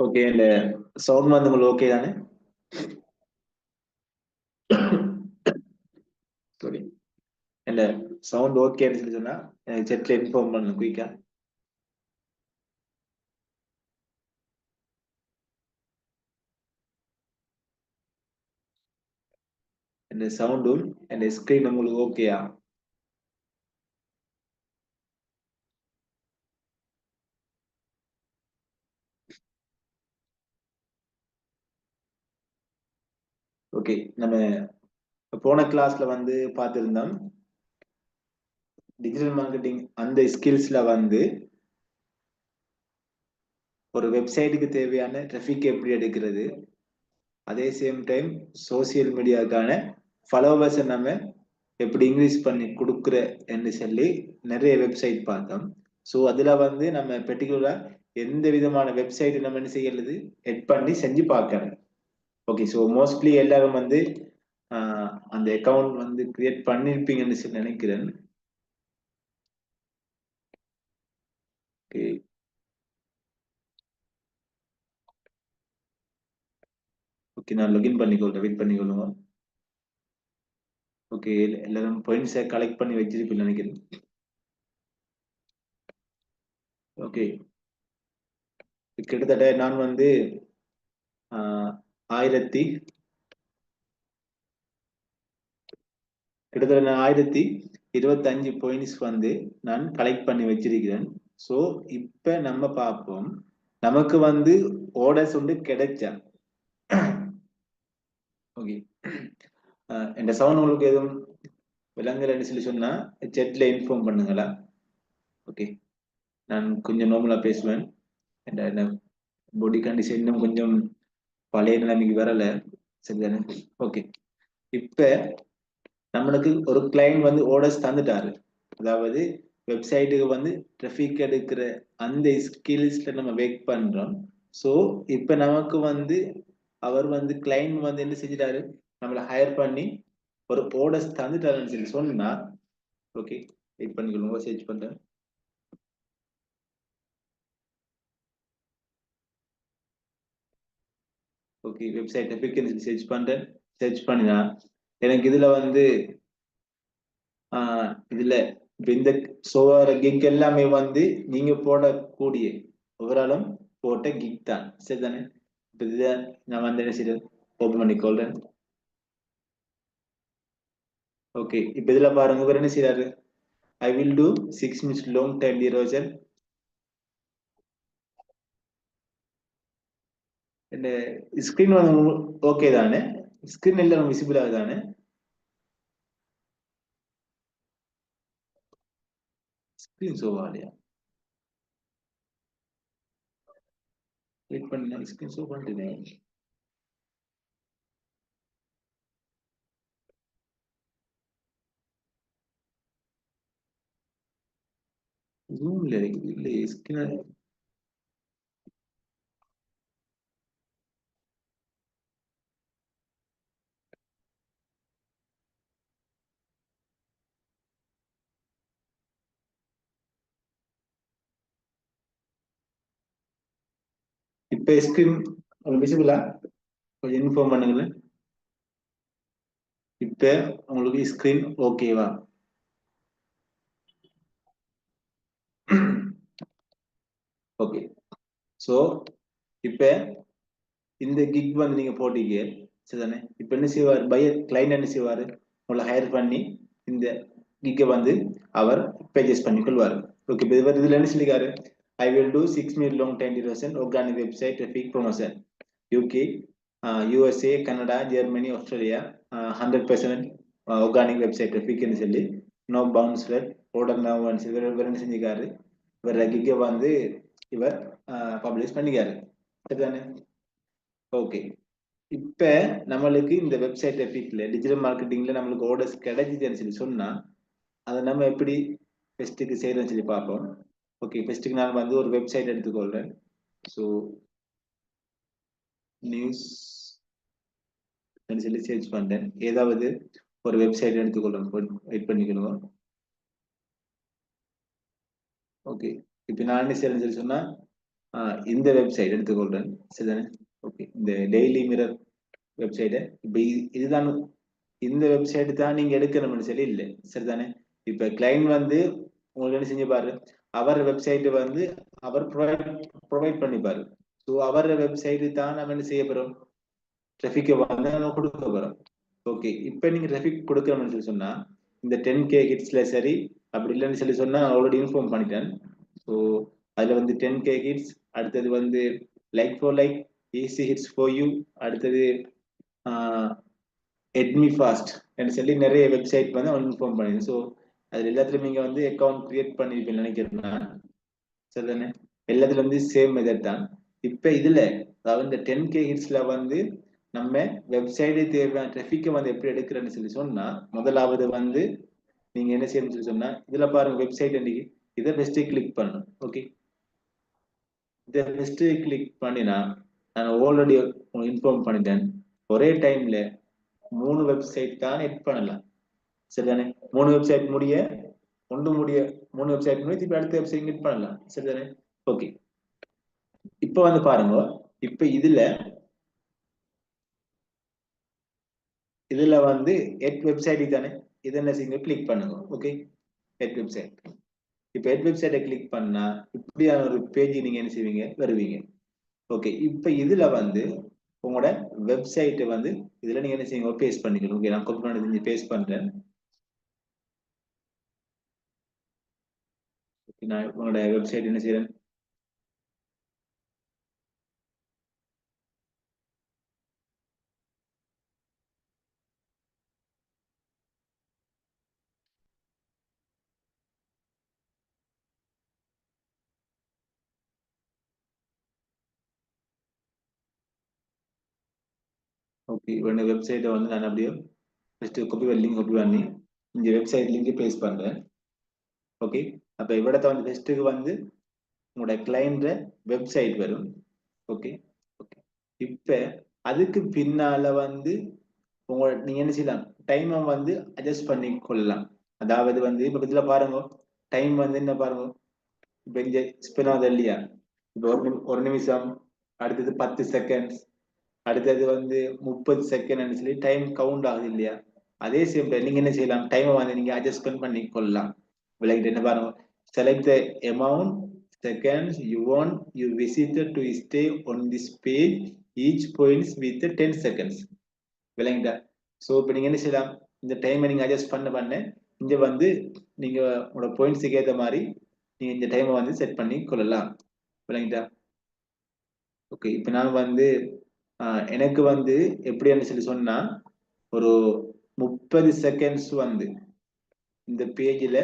Okay இந்த sound வந்து உங்களுக்கு ஓகே தானே? சாரி, இந்த சவுண்ட் ஓகேன்னு சொல்லி சொன்னா எனக்கு செட்ல இன்ஃபார்ம் பண்ணணும் குயிக்கா. இந்த சவுண்டும் இந்த ஸ்கிரீன் உங்களுக்கு ஓகேயா? ஓகே, நம்ம போன கிளாஸ்ல வந்து பார்த்திருந்தோம் டிஜிட்டல் மார்க்கெட்டிங் அந்த ஸ்கில்ஸ்ல வந்து ஒரு வெப்சைட்டுக்கு தேவையான ட்ராஃபிக் எப்படி எடுக்கிறது, அதே சேம் டைம் சோசியல் மீடியாவுக்கான ஃபாலோவர்ஸை நம்ம எப்படி இன்க்ரீஸ் பண்ணி கொடுக்குற என்று சொல்லி நிறைய வெப்சைட் பார்த்தோம். ஸோ அதுல வந்து நம்ம பெர்டிகுலரா எந்த விதமான வெப்சைட் நம்ம என்ன செய்யறது எட் பண்ணி செஞ்சு பார்க்கணும். ஓகே, ஸோ மோஸ்ட்லி எல்லாரும் வந்து அந்த அக்கௌண்ட் வந்து கிரியேட் பண்ணிருப்பீங்கன்னு சொல்லி நினைக்கிறேன். ஓகே, ஓகே, நான் லாகின் பண்ணிக்கொள்றேன், வெயிட் பண்ணிக்கொள்ளுங்க. ஓகே, எல்லாரும் பாயிண்ட்ஸை கலெக்ட் பண்ணி வச்சிருப்பீங்கன்னு நினைக்கிறேன். ஓகே, கிட்டத்தட்ட நான் வந்து 1000 கிட்டத்தட்ட நான் 1025 பாயிண்ட்ஸ் வந்து நான் கலெக்ட் பண்ணி வச்சிருக்கிறேன். ஸோ இப்ப நம்ம பார்ப்போம் நமக்கு வந்து ஆர்டர்ஸ் வந்து கிடைச்சா. ஓகே, இந்த சவுண்ட் உங்களுக்கு எதுவும் விலங்குன்னு சொல்லி சொன்னா செட்ல இன்ஃபார்ம் பண்ணுங்களா? ஓகே, நான் கொஞ்சம் நார்மலா பேசுவேன். என்ன பாடி கண்டிஷன் இன்னும் கொஞ்சம் பழைய நிலைமைக்கு வரல, சரிதானே? ஓகே, இப்ப நம்மளுக்கு ஒரு கிளைண்ட் வந்து ஆர்டர்ஸ் தந்துட்டாரு. அதாவது வெப்சைட்டுக்கு வந்து ட்ராஃபிக் எடுக்கிற அந்த ஸ்கில்ஸ்ல நம்ம வெயிட் பண்றோம். ஸோ இப்ப நமக்கு வந்து அவர் வந்து கிளைண்ட் வந்து என்ன செஞ்சிட்டாரு, நம்மளை ஹையர் பண்ணி ஒரு ஆர்டர்ஸ் தந்துட்டாருன்னு சொல்லி சொன்னா. ஓகே, வெயிட் பண்ணிக்கொள்ளுங்க, சர்ச் பண்றேன். ஓகே, வெப்சைட் ட்ராஃபிக் சர்ச் பண்றேன். சர்ச் பண்ணினா எனக்கு இதுல வந்து இதுல இந்த சோவார கிக் எல்லாமே வந்து நீங்க போடக்கூடிய ஓவராலும் போட்ட கிக் தான், சரிதானே? இப்ப இதை நான் வந்து என்ன செய்யறது, ஓபன் பண்ணிக்கொள்றேன். ஓகே, இப்ப இதுல பாருங்க, இவர் என்ன செய்யறாரு, ஐ will do 6 minutes long time duration. இந்த ஸ்கிரீன் வந்து ஓகே தானே? ஸ்கிரீன் எல்லாம் விசிபிள் ஆகுதானே? ஸ்கிரீன் ஷோவாலையா? கிளிக் பண்ணி ஸ்கிரீன் ஷோ பண்ணிட்டு ஜூம்ல இருக்குது இல்ல ஸ்கிரீன். இப்ப ஸ்கிரீன் விசிபிளா? கொஞ்சம் இன்ஃபார்ம் பண்ணுங்களேன். இப்ப உங்களுக்கு ஸ்கிரீன் ஓகேவா? ஓகே, சோ இப்ப இந்த கிக் வந்து நீங்க போட்டீங்க, சரிதானே? இப்ப என்ன செய்வார் பையர் கிளைண்ட், என்ன செய்வாரு, உங்களை ஹையர் பண்ணி இந்த கிக்கை வந்து அவர் பர்ச்சேஸ் பண்ணி கொள்வார். ஓகே, இப்ப இவர் இதுல என்ன சொல்லிக்காரு, I will do 6 minute long time duration organic website traffic promotion UK, USA, Canada, Germany, Australia, 100% organic website ட்ராஃபிக்னு சொல்லி no bounce rate order now சொல்லி இவர் என்ன செஞ்சுக்காரு, இவர் கிக்கை வந்து இவர் பப்ளிஷ் பண்ணிக்காரு, சரிதானே? ஓகே, இப்ப நம்மளுக்கு இந்த வெப்சைட் ட்ராஃபிக்ல டிஜிட்டல் மார்க்கெட்டிங்ல நம்மளுக்கு ஆர்டர்ஸ் கிடைச்சிதுன்னு சொல்லி சொன்னா அதை நம்ம எப்படி ஃபெஸ்ட்டுக்கு செய்யறதுன்னு சொல்லி பார்ப்போம். ஓகே, ஃபெஸ்ட்டுக்கு நான் வந்து ஒரு வெப்சைட் எடுத்துக்கொள்றேன். ஸோ நியூஸ் சொல்லி சர்ச் பண்றேன். ஏதாவது ஒரு வெப்சைட் எடுத்துக்கொள்றேன், வெயிட் பண்ணிக்கணும். ஓகே, இப்போ நான் என்ன செய்யறேன்னு சொல்லி சொன்னா இந்த வெப்சைட் எடுத்துக்கொள்றேன் சரிதானே. ஓகே, இந்த டெய்லி மிரர் வெப்சைட் இப்ப இதுதான், இந்த வெப்சைட் தான் நீங்க எடுக்கணும்னு சொல்லி இல்லை சரிதானே. இப்ப கிளைண்ட் வந்து உங்களுக்கு என்ன செஞ்சு பாரு, அவர் வெப்சைட் வந்து அவர் ப்ரொவைட் பண்ணிப்பாரு. ஸோ அவர் வெப்சைட் தான் நம்ம என்ன செய்ய போறோம், டிராஃபிக்கை வந்து நம்ம கொடுக்க போறோம். ஓகே, இப்ப நீங்க டிராஃபிக் கொடுக்கணும்னு சொல்லி சொன்னா இந்த 10K ஹிட்ஸ்ல சரி, அப்படி இல்லைன்னு சொல்லி சொன்னா ஆல்ரெடி இன்ஃபார்ம் பண்ணிட்டேன். ஸோ அதுல வந்து 10K ஹிட்ஸ், அடுத்தது வந்து like for like, easy hits for you, அடுத்தது எட்மி ஃபாஸ்ட் என்று சொல்லி நிறைய வெப்சைட் வந்து அவங்க இன்ஃபார்ம் பண்ணிடுது. ஸோ அதுல எல்லாத்துலயும் நீங்க வந்து அக்கௌண்ட் கிரியேட் பண்ணிருப்பீங்க நினைக்கிறேன் சரிதானே. எல்லாத்துல வந்து சேம் மெத்தட் தான். இப்ப இதுல அதாவது இந்த 10K ஹிட்ஸ்ல வந்து நம்ம வெப்சைட் தேவையான டிராஃபிக்கை வந்து எப்படி எடுக்கிறேன்னு சொல்லி சொன்னா, முதலாவது வந்து நீங்க என்ன செய்யணும்னு சொல்லி சொன்னா, இதுல பாருங்க வெப்சைட் இன்னைக்கு இதை பெஸ்ட் கிளிக் பண்ணணும். ஓகே, இதை பெஸ்ட் கிளிக் பண்ணினா நான் ஆல்ரெடி இன்ஃபார்ம் பண்ணிட்டேன், ஒரே டைம்ல 3 வெப்சைட் தான் எட் பண்ணலாம் சரிதானே. 3 வெப்சைட் முடிய ஒன்று முடிய 3 வெப்சைட் முடிய திருப்பி அடுத்த வெப்சைட் எட் பண்ணலாம் சரிதானே. ஓகே, இப்ப வந்து பாருங்க, இப்ப இதுல வந்து எட் வெப்சைட் தானே, இது என்ன செய்யுங்க கிளிக் பண்ணுங்க. ஓகே, எட் வெப்சைட். இப்ப எட் வெப்சைட்டை கிளிக் பண்ணா இப்படியான ஒரு பேஜ் நீங்க என்ன செய்வீங்க, வருவீங்க. ஓகே, இப்ப இதுல வந்து உங்களோட வெப்சைட் வந்து இதுல நீங்க என்ன செய்யுங்க பேஸ்ட் பண்ணிக்கணும். ஓகே, நான் காப்பி பண்ணி பேஸ்ட் பண்றேன். நான் உங்களோட வெப்சைட் என்ன செய்யறேன், ஓகே உங்களோட வெப்சைட்டை வந்து நான் அப்படியே ஃபர்ஸ்ட் லிங்க் காப்பி பண்ணி இந்த வெப்சைட் லிங்க் பேஸ்ட் பண்றேன். ஓகே, அப்ப இவிடத்தை வந்து ஃபர்ஸ்ட்டுக்கு வந்து உங்களோட கிளைண்ட் வெப்சைட் வரும். ஓகே, ஓகே, இப்ப அதுக்கு பின்னால வந்து உங்களோட நீங்க என்ன செய்யலாம், டைமை வந்து அட்ஜஸ்ட் பண்ணி கொள்ளலாம். அதாவது வந்து இப்ப இதுல பாருங்க, டைம் வந்து என்ன பாருங்க, இப்ப இங்க ஸ்பின் ஆகுது இல்லையா, இப்ப ஒரு நிமிஷம், அடுத்தது 10 செகண்ட்ஸ், அடுத்தது வந்து 30 செகண்ட் சொல்லி டைம் கவுண்ட் ஆகுது இல்லையா. அதே சேம் டைம் நீங்க என்ன செய்யலாம், டைமை வந்து நீங்க அட்ஜஸ்ட் பண்ணி கொள்ளலாம். விளையாட்டு என்ன பாருங்க, select the amount seconds you want you visitor to stay on this page, each points with 10 seconds. விளங்கிட்டா. ஸோ இப்போ நீங்க என்ன செய்யலாம், இந்த டைமை நீங்க அட்ஜஸ்ட் பண்ண இங்க வந்து நீங்க உங்களோட பாயிண்ட்ஸுக்கு ஏற்ற மாதிரி நீங்க இந்த டைமை வந்து செட் பண்ணி கொள்ளலாம். விளங்கிட்டா. ஓகே, இப்போ நான் வந்து எனக்கு வந்து எப்படின்னு சொல்லி சொன்னா, ஒரு 30 செகண்ட்ஸ் வந்து இந்த பேஜில்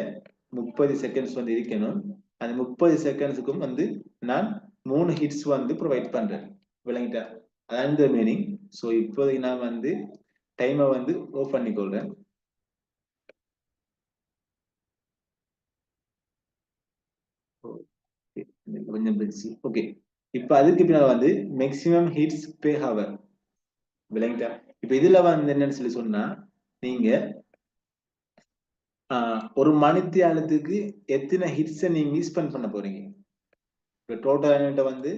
30 செகண்ட்ஸ் வந்து இருக்கணும். அந்த 30 செகண்ட்ஸுக்கும் வந்து நான் 3 ஹிட்ஸ் வந்து ப்ரொவைட் பண்றேன். விளங்கிட்டா, அதான் இந்த மீனிங். ஸோ இப்போதைக்கு நான் வந்து டைமை வந்து ஆஃப் பண்ணிக்கொள்றேன். கொஞ்சம் பிரிச்சு. ஓகே, இப்போ அதுக்கு பின்னால வந்து மேக்ஸிமம் ஹிட்ஸ் பே ஹவர். விளங்கிட்டா. இப்போ இதுல வந்து என்னன்னு சொல்லி சொன்னா, நீங்க ஒரு மணித்தியாலத்துக்கு எத்தனை ஹிட்ஸை நீங்க ஸ்பெண்ட் பண்ண போறீங்க. இப்போ டோட்டல் என்கிட்ட வந்து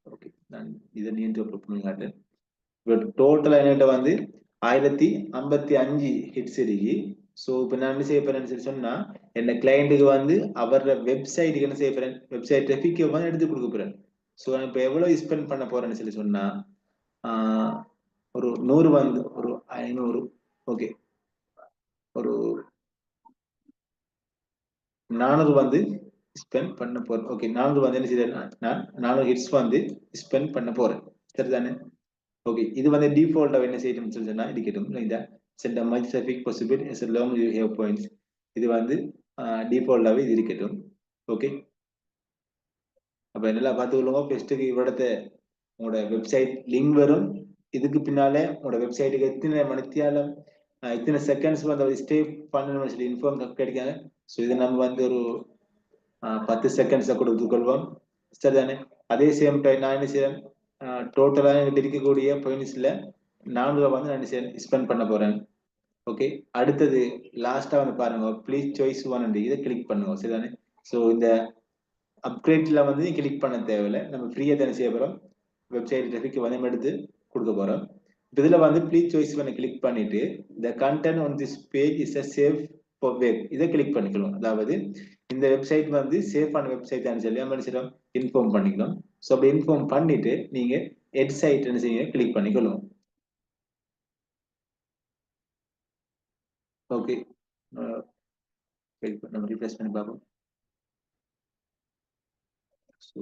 ஓகே, நான் இதை நீங்க பண்ணி காட்டுறேன். இப்போ டோட்டல் என்கிட்ட வந்து 1055 ஹிட்ஸ் இருக்கு. ஸோ இப்போ நான் என்ன செய்ய போறேன்னு சொல்லி சொன்னா, என்ன கிளைண்ட்டுக்கு வந்து அவரோட வெப்சைட்டுக்கு என்ன செய்ய போறேன், வெப்சைட் ட்ராஃபிக்கை வந்து எடுத்து கொடுக்க போறேன். ஸோ நான் இப்போ எவ்வளவு ஸ்பெண்ட் பண்ண போறேன்னு சொல்லி சொன்னா, ஒரு 100 வந்து ஒரு 500. ஓகே, ஒரு 400 வந்து ஸ்பெண்ட் பண்ண போறேன். ஓகே, 400 வந்து என்ன செய்யறேன், நான் 400 ஹிட்ஸ் வந்து ஸ்பெண்ட் பண்ண போறேன் சரிதானே. ஓகே, இது வந்து டிஃபால்ட்டா என்ன செய்யணும்னு சொல்லி சொன்னா இருக்கட்டும். இந்த sent much traffic possible as long you have points, இது வந்து டிஃபால்ட்டாவே இது இருக்கட்டும். ஓகே, அப்ப என்னெல்லாம் பார்த்துக்கொள்ளுங்க. பெஸ்ட்டுக்கு இவ்விடத்தை உங்களோட வெப்சைட் லிங்க் வரும். இதுக்கு பின்னாலே உங்களோட வெப்சைட்டுக்கு எத்தனை மணித்தியாலம் இத்தனை செகண்ட்ஸ் வந்து அதை ஸ்டே பண்ணணும்னு சொல்லி இன்ஃபார்ம் கிடைக்காங்க. ஸோ இது நம்ம வந்து ஒரு 10 செகண்ட்ஸை கொடுத்து கொள்வோம் சரிதானே. அதே சேம் டைம் நான் என்ன செய்யறேன், டோட்டலாக எங்கிட்ட இருக்கக்கூடிய பாயிண்ட்ஸ்ல 400 வந்து நான் ஸ்பெண்ட் பண்ண போறேன். ஓகே, அடுத்தது லாஸ்டா வந்து பாருங்க, ப்ளீஸ் சாய்ஸ் ஒன் இதை கிளிக் பண்ணுங்க சரிதானே. ஸோ இந்த அப்கிரேட்ல வந்து கிளிக் பண்ண தேவையில்லை, நம்ம ஃப்ரீயா தானே செய்ய போறோம். வெப்சைட் டிராஃபிக் வந்து எடுத்து கொடுக்க போறோம். இதுல வந்து ப்ளீஸ் சாய்ஸ் பண்ணி கிளிக் பண்ணிட்டு the content on this page is a safe for web இதை கிளிக் பண்ணிக்கலாம். அதாவது இந்த வெப்சைட் வந்து சேஃபான வெப்சைட் சொல்லி நம்ம இன்ஃபார்ம் பண்ணிக்கணும். ஸோ அப்படி இன்ஃபார்ம் பண்ணிட்டு நீங்க எட் சைட் என்ன செய்ய கிளிக் பண்ணிக்கணும். ஓகே, நம்ம ரிஃப்ரெஷ் பண்ணி பார்ப்போம். ஸோ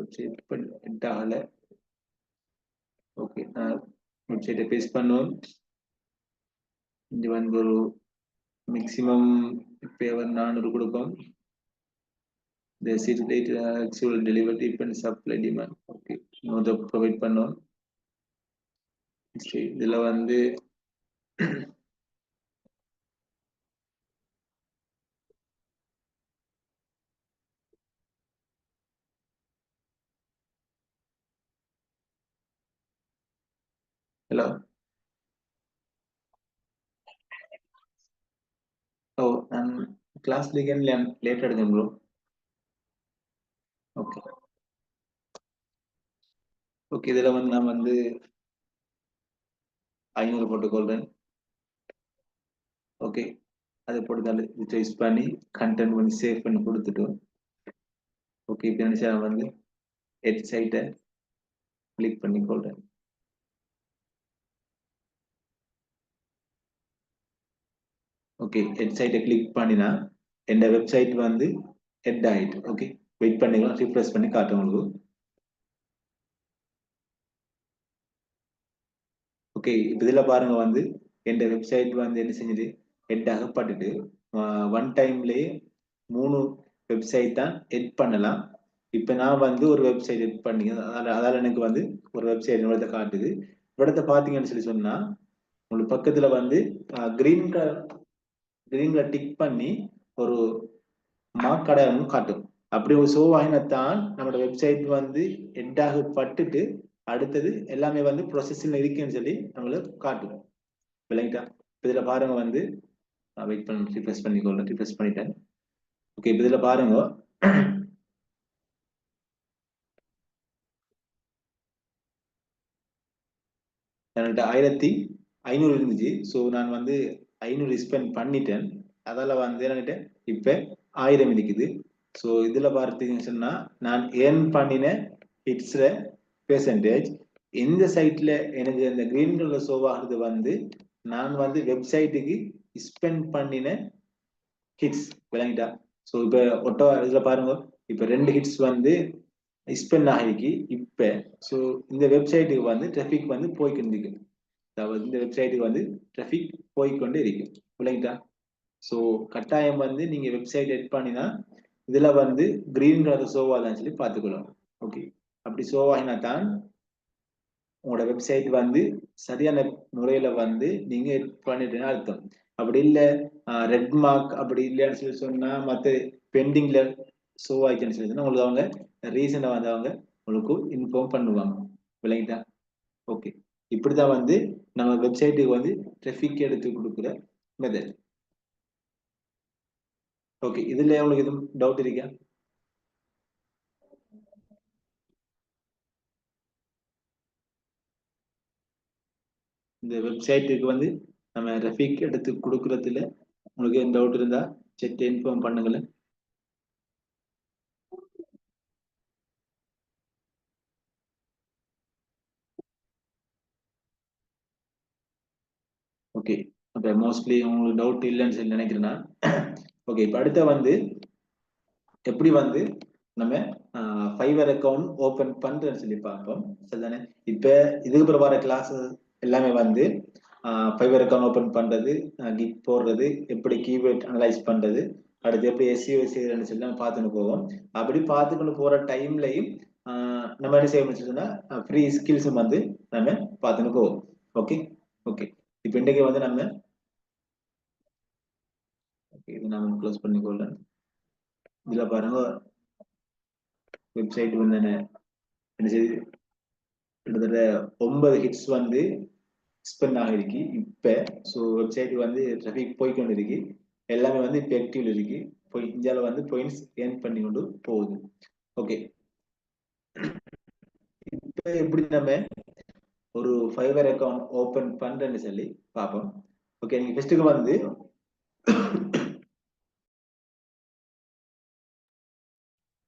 வெப்சைட் பண்ண ஓகே, வெப்சைட்டை பேஸ்ட் பண்ணுவோம். இங்க வந்து ஒரு மேக்ஸிமம் இப்போ 400 கொடுப்போம். The city date actual delivery depends supply demand. Okay, நோத ப்ரொவைட் பண்ணோம். இதுல வந்து ஹலோ, ஓ நான் கிளாஸ் லேட் எடுத்தேன் ப்ரோ. ஓகே ஓகே, இதுல வந்து நான் வந்து 500 போட்டுக்கொள்றேன். ஓகே, அதை போட்டு சாய்ஸ் பண்ணி கண்டென்ட் வந்து சேவ் பண்ணி கொடுத்துட்டோம். ஓகே, இப்போ நினைச்சா வந்து எட் சைட்டை கிளிக் பண்ணி கொள்றேன். ஓகே, எட் சைட்டை கிளிக் பண்ணினா இந்த வெப்சைட் வந்து ஹெட் ஆயிட்டு. ஓகே, வெயிட் பண்ணிக்கலாம், ரிஃப்ரெஷ் பண்ணி காட்டும் உங்களுக்கு. ஓகே, இப்போ இதில் பாருங்க வந்து என் வெப்சைட் வந்து என்ன செஞ்சது, ஹெட் ஆகப்பட்டுட்டு ஒன் டைம்லேயே 3 வெப்சைட் தான் ஹெட் பண்ணலாம். இப்போ நான் வந்து ஒரு வெப்சைட் ஹெட் பண்ணிங்க, அதால எனக்கு வந்து ஒரு வெப்சைட் இவ்வளத்தை காட்டுது. இவ்வளத்தை பார்த்தீங்கன்னு சொல்லி சொன்னா உங்களுக்கு பக்கத்துல வந்து கிரீன்ல டிக் பண்ணி ஒரு மார்க் அடையாளம் காட்டும். அப்படி ஒரு ஷோ ஆகினத்தான் நம்மளோட வெப்சைட் வந்து ஹெட் ஆகப்பட்டுட்டு அடுத்தது எல்லாமே வந்து ப்ரொசஸில் இருக்குன்னு சொல்லி நம்மளுக்கு காட்டும். விளங்கிட்டா? இதுல பாருங்க வந்து வெயிட் பண்ணி ரிஃப்ரெஷ் பண்ணிக்கொள்ள ரிஃப்ரெஷ் பண்ணிட்டேன். ஓகே, இதுல பாருங்க என்கிட்ட 1500 இருந்துச்சு. ஸோ நான் வந்து 500 ஸ்பெண்ட் பண்ணிட்டேன். அதால வந்து என்கிட்ட இப்ப 1000 இருக்குது. ஸோ இதுல பார்த்தீங்கன்னு சொன்னா நான் ஏர்ன் பண்ணின ஹிட்ஸ்ல பெர்சன்டேஜ் இந்த சைட்ல எனக்கு இந்த கிரீன் கலர் ஷோ ஆகுறது வந்து நான் வந்து வெப்சைட்டுக்கு ஸ்பெண்ட் பண்ணின ஹிட்ஸ். விளங்கிட்டா? ஸோ இப்ப ஒட்டோ இதுல பாருங்க, இப்ப 2 ஹிட்ஸ் வந்து ஸ்பெண்ட் ஆகிருக்கு இப்ப. ஸோ இந்த வெப்சைட்டுக்கு வந்து டிராஃபிக் வந்து போய்க்கிட்டு, அதாவது இந்த வெப்சைட்டுக்கு வந்து டிராஃபிக் போய்கொண்டே இருக்கு. விளங்கிட்டா? ஸோ கட்டாயம் வந்து நீங்க வெப்சைட் எட் பண்ணினா இதுல வந்து கிரீன் கலர் ஷோவாதான் சொல்லி பார்த்துக்கலாம். ஓகே, அப்படி ஷோ ஆகினா தான் உங்களோட வெப்சைட் வந்து சரியான முறையில வந்து நீங்க எட் பண்ணிட்டேன்னு அர்த்தம். அப்படி இல்லை ரெட் மார்க் அப்படி இல்லைன்னு சொல்லி சொன்னா மற்ற பெண்டிங்ல ஷோ ஆயிடுச்சுன்னு சொல்லி சொன்னா உங்களுக்கு அவங்க ரீசனை வந்து அவங்க உங்களுக்கு இன்ஃபார்ம் பண்ணுவாங்க. விளங்கிட்டா? ஓகே, இப்படிதான் வந்து நம்ம வெப்சைட்டுக்கு வந்து டிராஃபிக் எடுத்து கொடுக்குற மெத்தட். ஓகே, இதுல உங்களுக்கு எதுவும் டவுட் இருக்கா? இந்த வெப்சைட்டுக்கு வந்து நம்ம டிராஃபிக் எடுத்து கொடுக்கறதுல உங்களுக்கு எந்த டவுட் இருந்தா செட் இன்ஃபார்ம் பண்ணுங்களேன். ஓகே, அப்ப மோஸ்ட்லி உங்களுக்கு டவுட் இல்லைன்னு சொல்லி நினைக்கிறேன்னா ஓகே, இப்ப அடுத்த வந்து எப்படி வந்து நம்ம ஃபைவர் அக்கௌண்ட் ஓபன் பண்றேன்னு சொல்லி பார்ப்போம். சரிதானே? இப்ப இதுக்கு அப்புறம் வர கிளாஸ் எல்லாமே வந்து ஃபைவர் அக்கௌண்ட் ஓபன் பண்றது, கிக் போடுறது, எப்படி கீவேர்ட் அனலைஸ் பண்றது, அடுத்து எப்படி எஸ்இஓ செய்யறதுன்னு சொல்லி நம்ம பார்த்துன்னு போவோம். அப்படி பார்த்துக்கொண்டு போற டைம்லையும் நம்ம என்ன செய்ய சொன்னா ஃப்ரீ ஸ்கில்ஸும் வந்து நம்ம பார்த்துன்னு போவோம். ஓகே ஓகே, இப்போ இன்றைக்கு வந்து நம்ம இது நான் க்ளோஸ் பண்ணிக்கொள்ளேன். இதுல பாருங்க வெப்சைட் வந்து என்ன செய்யுது, கிட்டத்தட்ட 9 ஹிட்ஸ் வந்து ஸ்பெண்ட் ஆகிருக்கு இப்ப. ஸோ வெப்சைட் வந்து டிராஃபிக் போய்கொண்டு இருக்கு, எல்லாமே வந்து இப்ப ஆக்டிவ்ல இருக்கு. இந்தியால வந்து பாயிண்ட்ஸ் ஏர்ன் பண்ணி கொண்டு போகுது. ஓகே, இப்ப எப்படி நம்ம ஒரு ஃபைவர் அக்கௌண்ட் ஓபன் பண்றேன்னு சொல்லி பார்ப்போம். ஓகே, நீங்க ஃபர்ஸ்ட்டுக்கு வந்து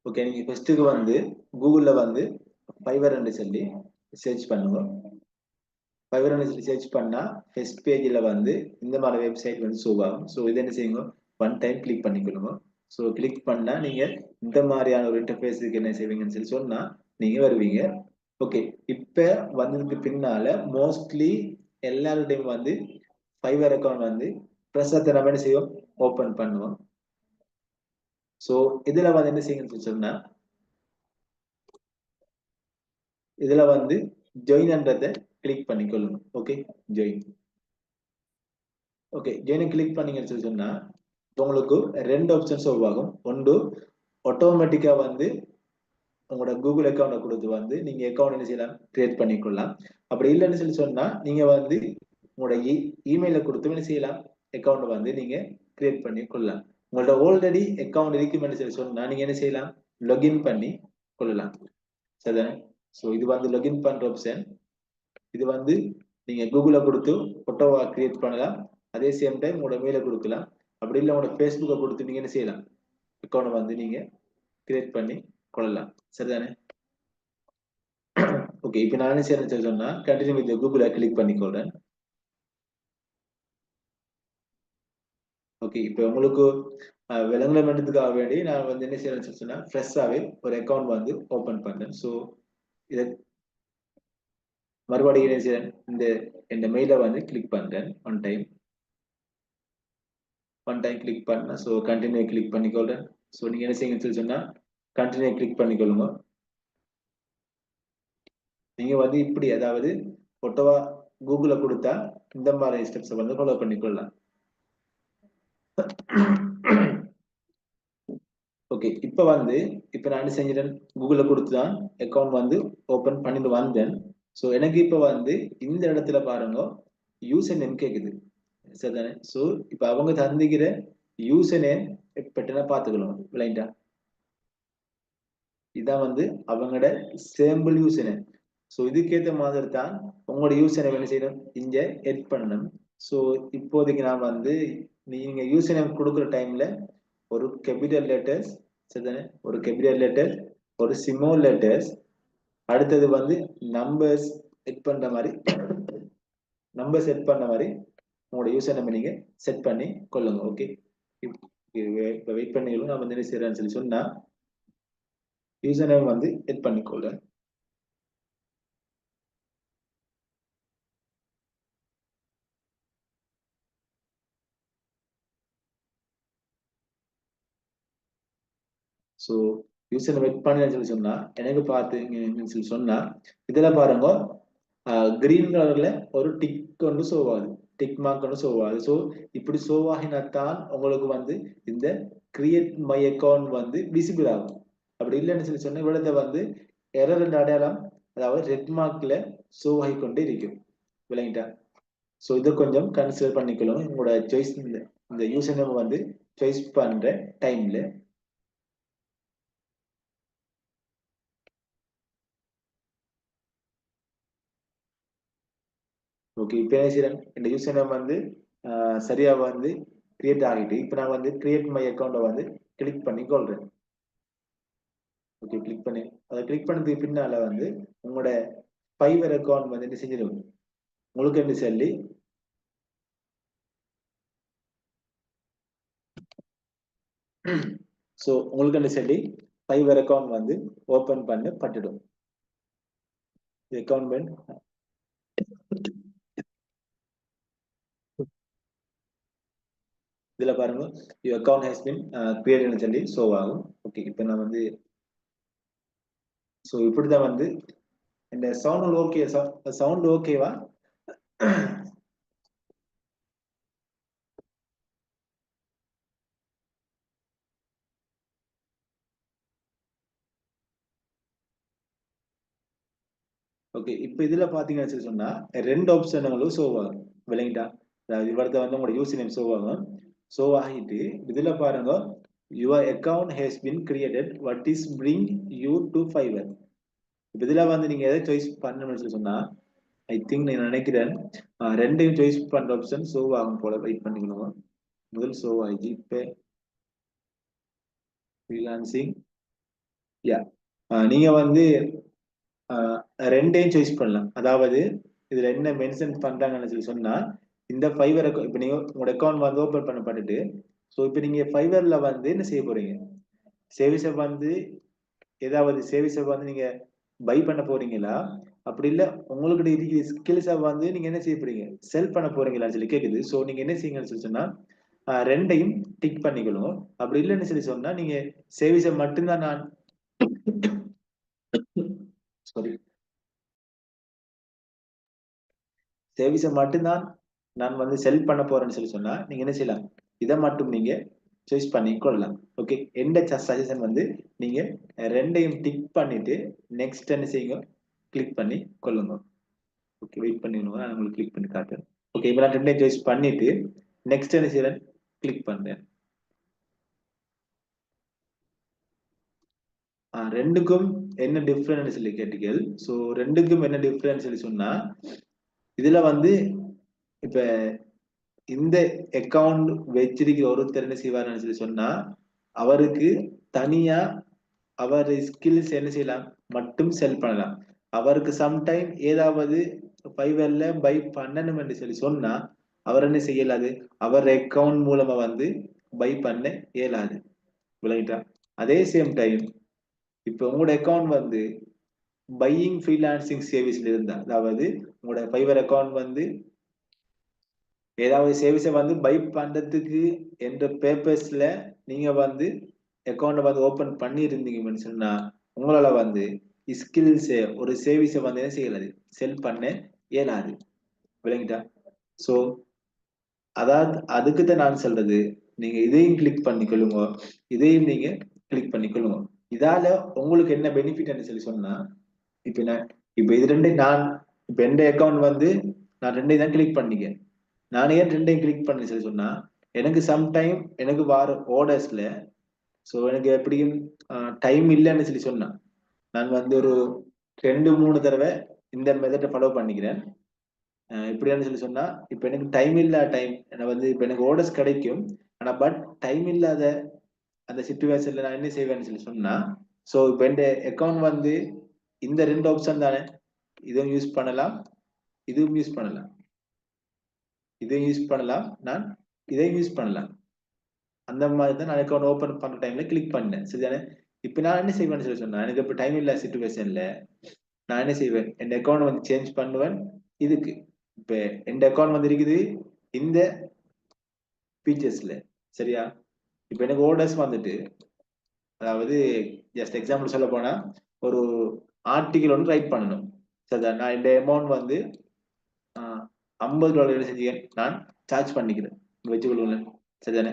ஓகே நீங்க ஃபர்ஸ்ட்டுக்கு வந்து கூகுள்ல வந்து ஃபைவர் சொல்லி சர்ச் பண்ணுங்க. ஃபைவர் சொல்லி சர்ச் பண்ணா ஃபர்ஸ்ட் பேஜ்ல வந்து இந்த மாதிரி வெப்சைட் வந்து ஷோ ஆகும். ஸோ இது என்ன செய்யுங்க, ஒன் டைம் கிளிக் பண்ணிக்கொள்ளுங்க. ஸோ கிளிக் பண்ணா நீங்க இந்த மாதிரியான ஒரு இன்டர்ஃபேஸுக்கு என்ன செய்வீங்கன்னு சொல்லி சொன்னா நீங்க வருவீங்க. ஓகே, இப்ப வந்ததுக்கு பின்னால மோஸ்ட்லி எல்லாருடையும் வந்து ஃபைவர் அக்கௌண்ட் வந்து பிரசத்தை நம்ம என்ன செய்வோம், ஓபன் பண்ணுவோம். ஸோ இதுல வந்து என்ன செய்யுங்கன்னு சொன்னா இதுல வந்து ஜாயின்ன்றதை கிளிக் பண்ணிக்கொள்ளுங்க. Okay, join. ஓகே, ஜாயினை கிளிக் பண்ணீங்கன்னு சொல்லி சொன்னா உங்களுக்கு ரெண்டு ஆப்ஷன்ஸ் உருவாகும். ஒன்று ஆட்டோமேட்டிக்கா வந்து உங்களோட கூகுள் அக்கௌண்ட்டை கொடுத்து வந்து நீங்க அக்கௌண்ட் என்ன செய்யலாம், கிரியேட் பண்ணிக்கொள்ளலாம். அப்படி இல்லைன்னு சொல்லி சொன்னா நீங்க வந்து உங்களோட இமெயில கொடுத்து என்ன செய்யலாம், அக்கௌண்ட் வந்து நீங்க கிரியேட் பண்ணி கொள்ளலாம். உங்களோட ஆல்ரெடி அக்கௌண்ட் இருக்குன்னு சொல்லி சொன்னா நீங்க என்ன செய்யலாம், லாகின் பண்ணி கொள்ளலாம். சரிதானே? ஸோ இது வந்து லாகின் பண்ற ஆப்ஷன். இது வந்து நீங்க கூகுள கொடுத்து போட்டோவா கிரியேட் பண்ணலாம். அதே சேம் டைம் உங்களோட மெயில கொடுக்கலாம். அப்படி இல்லை உங்களோட ஃபேஸ்புக்கை கொடுத்து நீங்க என்ன செய்யலாம், அக்கௌண்ட் வந்து நீங்க கிரியேட் பண்ணி கொள்ளலாம். சரிதானே? ஓகே, இப்போ நான் என்ன செய்யறேன்னு சொன்னா கண்டினியூ வித் கூகுளை கிளிக் பண்ணிக்கொள்றேன். ஓகே, இப்போ உங்களுக்கு விளங்குறதுக்காக வேண்டி நான் வந்து என்ன செய்யறேன்னு சொன்னா ஃப்ரெஷ்ஷாவே ஒரு அக்கௌண்ட் வந்து ஓபன் பண்றேன். ஸோ இதை மறுபடியும் என்ன செய்யறேன், இந்த மெயிலை வந்து கிளிக் பண்றேன் ஒன் டைம் கிளிக் பண்ண. ஸோ கண்டினியூ கிளிக் பண்ணிக்கொள்றேன். ஸோ நீங்க என்ன செய்யுங்கன்னு சொன்னா கண்டினியூ கிளிக் பண்ணிக்கொள்ளுங்க. நீங்க வந்து இப்படி அதாவது போட்டோவா கூகுள கொடுத்தா இந்த மாதிரி ஸ்டெப்ஸை வந்து ஃபாலோ பண்ணிக்கொள்ளலாம். ஓகே, இப்ப வந்து நான் என்ன செஞ்சிட்டேன், கூகுள்ல கொடுத்து தான் அக்கௌண்ட் வந்து ஓபன் பண்ணிட்டு வந்தேன். ஸோ எனக்கு இப்ப வந்து இந்த இடத்துல பாருங்க யூசர் நேம் கேக்குது. சரிதானே? ஸோ இப்ப அவங்க தந்திக்கிற யூசர் நேம் பற்றினா பாத்துக்கணும். விளைண்டா இதான் வந்து அவங்களோட சேம்பிள் யூசர் நேம். ஸோ இதுக்கேற்ற மாதிரி தான் உங்களோட யூசர் நேம் என்ன செய்யணும், இங்க எட் பண்ணணும். ஸோ இப்போதைக்கு நான் வந்து நீங்க யூசர் நேம் கொடுக்குற டைம்ல ஒரு கேபிட்டல் லெட்டர்ஸ், சரிதானே, ஒரு கேபிட்டல் லெட்டர், ஒரு ஸ்மால் லெட்டர்ஸ், அடுத்தது வந்து நம்பர்ஸ் செட் பண்ற மாதிரி நம்பர் செட் பண்ண மாதிரி உங்களோட யூசர் நேம் நீங்க செட் பண்ணி கொள்ளுங்க. ஓகே, இப்போ வெயிட் பண்ணிக்கலாம். நான் வந்து என்ன செய்யறேன்னு சொல்லி சொன்னா யூசர் நேம் வந்து செட் பண்ணிக்கொள்றேன். ஸோ யூசர் நேம் செட் பண்ணி சொல்லி சொன்னா எனக்கு பார்த்து சொல்லி சொன்னா இதுல பாருங்க கிரீன் கலர்ல ஒரு டிக் ஒன்று ஷோ ஆகுது, டிக் மார்க் ஒன்று ஷோ ஆகுது. ஸோ இப்படி ஷோ ஆகினாத்தான் உங்களுக்கு வந்து இந்த கிரியேட் மை அக்கௌண்ட் வந்து விசிபிள் ஆகும். அப்படி இல்லைன்னு சொல்லி சொன்னா இவ்வளவு வந்து எரர் அடையாளம், அதாவது ரெட் மார்க்ல ஷோ ஆகி கொண்டு இருக்கும். விளங்கிட்டா? ஸோ இதை கொஞ்சம் கன்சிடர் பண்ணிக்கணும் உங்களோட சாய்ஸ். இந்த யூசர் நேம் வந்து சாய்ஸ் பண்ற டைம்ல. ஓகே, இப்போ என்ன செய்யறேன், இந்த யூசர் நேம் வந்து சரியா வந்து கிரியேட் ஆகிட்டு இப்போ நான் வந்து கிரியேட் மை அக்கௌண்ட்டை வந்து கிளிக் பண்ணி கொள்றேன். ஓகே, கிளிக் பண்ணி அதை கிளிக் பண்ணதுக்கு பின்னால வந்து உங்களோட ஃபைவர் அக்கௌண்ட் வந்து என்ன செஞ்சிடும் உங்களுக்கு என்ன சொல்லி ஸோ உங்களுக்கு என்ன சொல்லி ஃபைவர் அக்கௌண்ட் வந்து ஓபன் பண்ண பட்டுடும். அக்கௌண்ட் இதுல பாருங்க யூ அக்கௌண்ட் ஹேஸ் பின் கிரியேட்னு சொல்லி ஷோ ஆகும். ஓகே, இப்போ நான் வந்து ஸோ இப்படிதான் வந்து இந்த சவுண்ட் ஓகே, சவுண்ட் ஓகேவா? ஓகே, இப்போ இதுல பாத்தீங்கன்னு சொன்னா ரெண்டு ஆப்ஷன்களும் ஷோ ஆகும். விளங்கிட்டா? அதாவது இவரத வந்து உங்களோட யூசர் நேம் ஷோ ஆகும். ஷோ ஆகிட்டு இதுல பாருங்க your account has been created, what is bring you to Fiverr. இப்ப இதுல வந்து நீங்க எதை சாய்ஸ் பண்ணணும்னு சொல்லி சொன்னா ஐ திங்க் நான் நினைக்கிறேன் ரெண்டையும் சாய்ஸ் பண்ற ஆப்ஷன் ஷோ ஆகும் போல. வெயிட் பண்ணிக்கணும். முதல் ஷோ ஆகி இப்ப ஃப்ரீலான்சிங் யா நீங்க வந்து ரெண்டையும் சாய்ஸ் பண்ணலாம். அதாவது இதுல என்ன மென்ஷன் பண்றாங்கன்னு சொல்லி சொன்னா இந்த ஃபைவர் இப்ப நீங்க உங்களோட அக்கௌண்ட் வந்து ஓபன் பண்ணப்பட்டுட்டு ஸோ இப்ப நீங்க ஃபைவர்ல வந்து என்ன செய்ய போறீங்க, சேவிஸை வந்து ஏதாவது சேவிஸை வந்து நீங்க பை பண்ண போறீங்களா, அப்படி இல்ல உங்களுக்கு இருக்கிற ஸ்கில்ஸை வந்து நீங்க என்ன செய்ய போறீங்க, செல் பண்ண போறீங்களான்னு சொல்லி கேக்குது. ஸோ நீங்க என்ன செய்யுங்கன்னு சொல்லி சொன்னா ரெண்டையும் டிக் பண்ணிக்கணும். அப்படி இல்லைன்னு சொல்லி சொன்னா நீங்க சேவிஸை மட்டும்தான் நான் சாரி சேவிஸை மட்டும்தான் நான் வந்து செல் பண்ண போறேன்னு சொல்லி சொன்னா நீங்க என்ன செய்யலாம், இதை மட்டும் நீங்க சாய்ஸ் பண்ணி கொள்ளலாம். ஓகே, எந்த சஜஷன் வந்து நீங்க ரெண்டையும் டிக் பண்ணிட்டு நெக்ஸ்ட் என்ன செய்யுங்க, கிளிக் பண்ணி கொள்ளுங்க. ஓகே, வெயிட் பண்ணிடுங்க, நான் உங்களுக்கு கிளிக் பண்ணி காட்டுறேன். ஓகே, இப்போ நான் ரெண்டையும் சாய்ஸ் பண்ணிட்டு நெக்ஸ்ட் என்ன செய்யறேன், கிளிக் பண்றேன். ரெண்டுக்கும் என்ன டிஃபரன்ஸ் சொல்லி கேட்டீர்கள். ஸோ ரெண்டுக்கும் என்ன டிஃபரன்ஸ் சொல்லி சொன்னா இதுல வந்து இப்ப இந்த அக்கவுண்ட் வச்சிருக்கிற ஒருத்தர் என்ன செய்வாருன்னு சொல்லி சொன்னா அவருக்கு தனியா அவர் ஸ்கில்ஸ் என்ன செய்யலாம் மட்டும் செல் பண்ணலாம். அவருக்கு சம்டைம் ஏதாவது ஃபைவர்ல பை பண்ணணும் என்று சொல்லி சொன்னா அவர் என்ன செய்யலாது, அவர் அக்கவுண்ட் மூலமா வந்து பை பண்ண இயலாது. விளங்கிட்டா? அதே சேம் டைம் இப்ப உங்களோட அக்கவுண்ட் வந்து பையிங் ஃப்ரீலான்சிங் சர்வீஸ்ல இருந்தா, அதாவது உங்களோட ஃபைவர் அக்கவுண்ட் வந்து ஏதாவது சர்வீஸை வந்து பை பண்றதுக்கு என்ற பேப்பர்ஸ்ல நீங்க வந்து அக்கௌண்ட் வந்து ஓபன் பண்ணி இருந்தீங்கன்னு சொன்னா உங்களால வந்து ஸ்கில்ஸ் ஒரு சர்வீஸை வந்து என்ன செய்யலாது, செல் பண்ண இயலாது. விளங்கிட்டா? சோ அதாவது அதுக்கு தான் நான் சொல்றது, நீங்க இதையும் கிளிக் பண்ணிக்கொள்ளுங்க, இதையும் நீங்க கிளிக் பண்ணிக்கொள்ளுங்க. இதால உங்களுக்கு என்ன பெனிஃபிட் சொல்லி சொன்னா இப்ப நான் இப்ப இது ரெண்டையும் நான் இப்ப எந்த அக்கௌண்ட் வந்து நான் ரெண்டையும் தான் கிளிக் பண்ணிக்கேன். நான் ஏன் ரெண்டையும் கிளிக் பண்ணி சொல்லி சொன்னா எனக்கு சம்டைம் எனக்கு வார ஆர்டர்ஸ்ல ஸோ எனக்கு எப்படியும் டைம் இல்லைன்னு சொல்லி சொன்னா நான் வந்து ஒரு 2-3 தடவை இந்த மெத்தடை ஃபாலோ பண்ணிக்கிறேன். எப்படியான்னு சொல்லி சொன்னா இப்ப எனக்கு டைம் இல்ல டைம் எனக்கு வந்து இப்ப எனக்கு ஆர்டர்ஸ் கிடைக்கும், ஆனா பட் டைம் இல்லாத அந்த சிச்சுவேஷன்ல நான் என்ன செய்வேன்னு சொல்லி சொன்னா ஸோ இப்ப என் அக்கௌண்ட் வந்து இந்த 2 ஆப்ஷன் தானே, இதுவும் யூஸ் பண்ணலாம், இதுவும் யூஸ் பண்ணலாம், இதையும் யூஸ் பண்ணலாம், நான் இதையும் யூஸ் பண்ணலாம். அந்த மாதிரி தான் நான் அக்கௌண்ட் ஓபன் பண்ற டைம்ல கிளிக் பண்ணேன். சரிதானே? இப்ப நான் என்ன செய்வேன்னு சொல்லி சொன்னா எனக்கு இப்ப டைம் இல்ல சிச்சுவேஷன்ல நான் என்ன செய்வேன், என் அக்கௌண்ட் வந்து சேஞ்ச் பண்ணுவேன். இதுக்கு இப்ப என் அக்கௌண்ட் வந்து இருக்குது இந்த ஃபீச்சர்ஸ்ல. சரியா? இப்ப எனக்கு ஆர்டர்ஸ் வந்துட்டு அதாவது ஜஸ்ட் எக்ஸாம்பிள் சொல்ல போனா ஒரு ஆர்டிகிள் ஒன்று ரைட் பண்ணணும். சரிதா? நான் இந்த அமௌண்ட் வந்து $50 செஞ்சு நான் சார்ஜ் பண்ணிக்கிறேன் வச்சுக்கொள்ளுங்களேன். சரிதானே?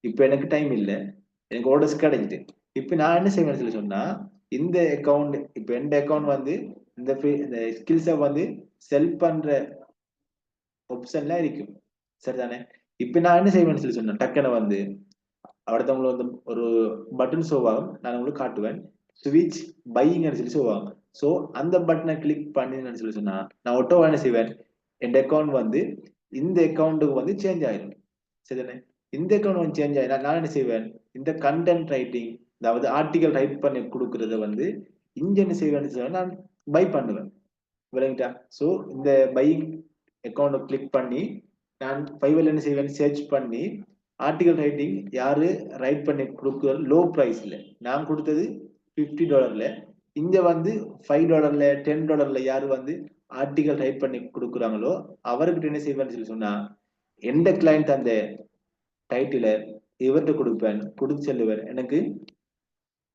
இப்ப எனக்கு டைம் இல்ல, எனக்கு ஆர்டர்ஸ் கிடைக்குது. இப்ப நான் என்ன செய்வேன்னு சொல்லி சொன்னா இந்த அக்கௌண்ட் இப்ப எந்த அக்கௌண்ட் வந்து இந்த ஸ்கில்ஸை வந்து செல் பண்ற ஆப்ஷன்ல இருக்கும். சரிதானே? இப்ப நான் என்ன செய்வேன்னு சொல்லி சொன்னேன், டக்குன்னு வந்து அடுத்தவங்களை வந்து ஒரு பட்டன் ஷோ ஆகும், நான் உங்களுக்கு காட்டுவேன். ஸ்விட்ச் பையிங் சொல்லி ஷோ ஆகும். ஸோ அந்த பட்டனை கிளிக் பண்ணின்னு சொல்லி சொன்னா நான் ஒட்டோ என்ன செய்வேன், என் அக்கௌண்ட் வந்து இந்த அக்கௌண்ட்டுக்கு வந்து சேஞ்ச் ஆயிடும். சரிதானே? இந்த அக்கௌண்ட் வந்து சேஞ்ச் ஆயிடும், நான் என்ன செய்வேன், இந்த கண்டென்ட் ரைட்டிங் அதாவது ஆர்டிகல் ரைட் பண்ணி கொடுக்கறத வந்து இங்க என்ன செய்வேன்னு சொல்ல நான் பை பண்ணுவேன். விளங்கிட்டா? ஸோ இந்த பையிங் அக்கௌண்ட் கிளிக் பண்ணி நான் ஃபைவர்ல என்ன செய்வேன், சர்ச் பண்ணி ஆர்டிகல் ரைட்டிங் யாரு ரைட் பண்ணி கொடுக்குற லோ பிரைஸ்ல நான் கொடுத்தது $50, இங்க வந்து $5 $10 யாரு வந்து ஆர்டிகல் ரைட் பண்ணி கொடுக்குறாங்களோ அவர்கிட்ட என்ன செய்வேன்னு சொல்லி சொன்னா எந்த கிளைண்ட் அந்த டைட்டில இவர்கிட்ட கொடுப்பேன், கொடுத்து சொல்லுவேன் எனக்கு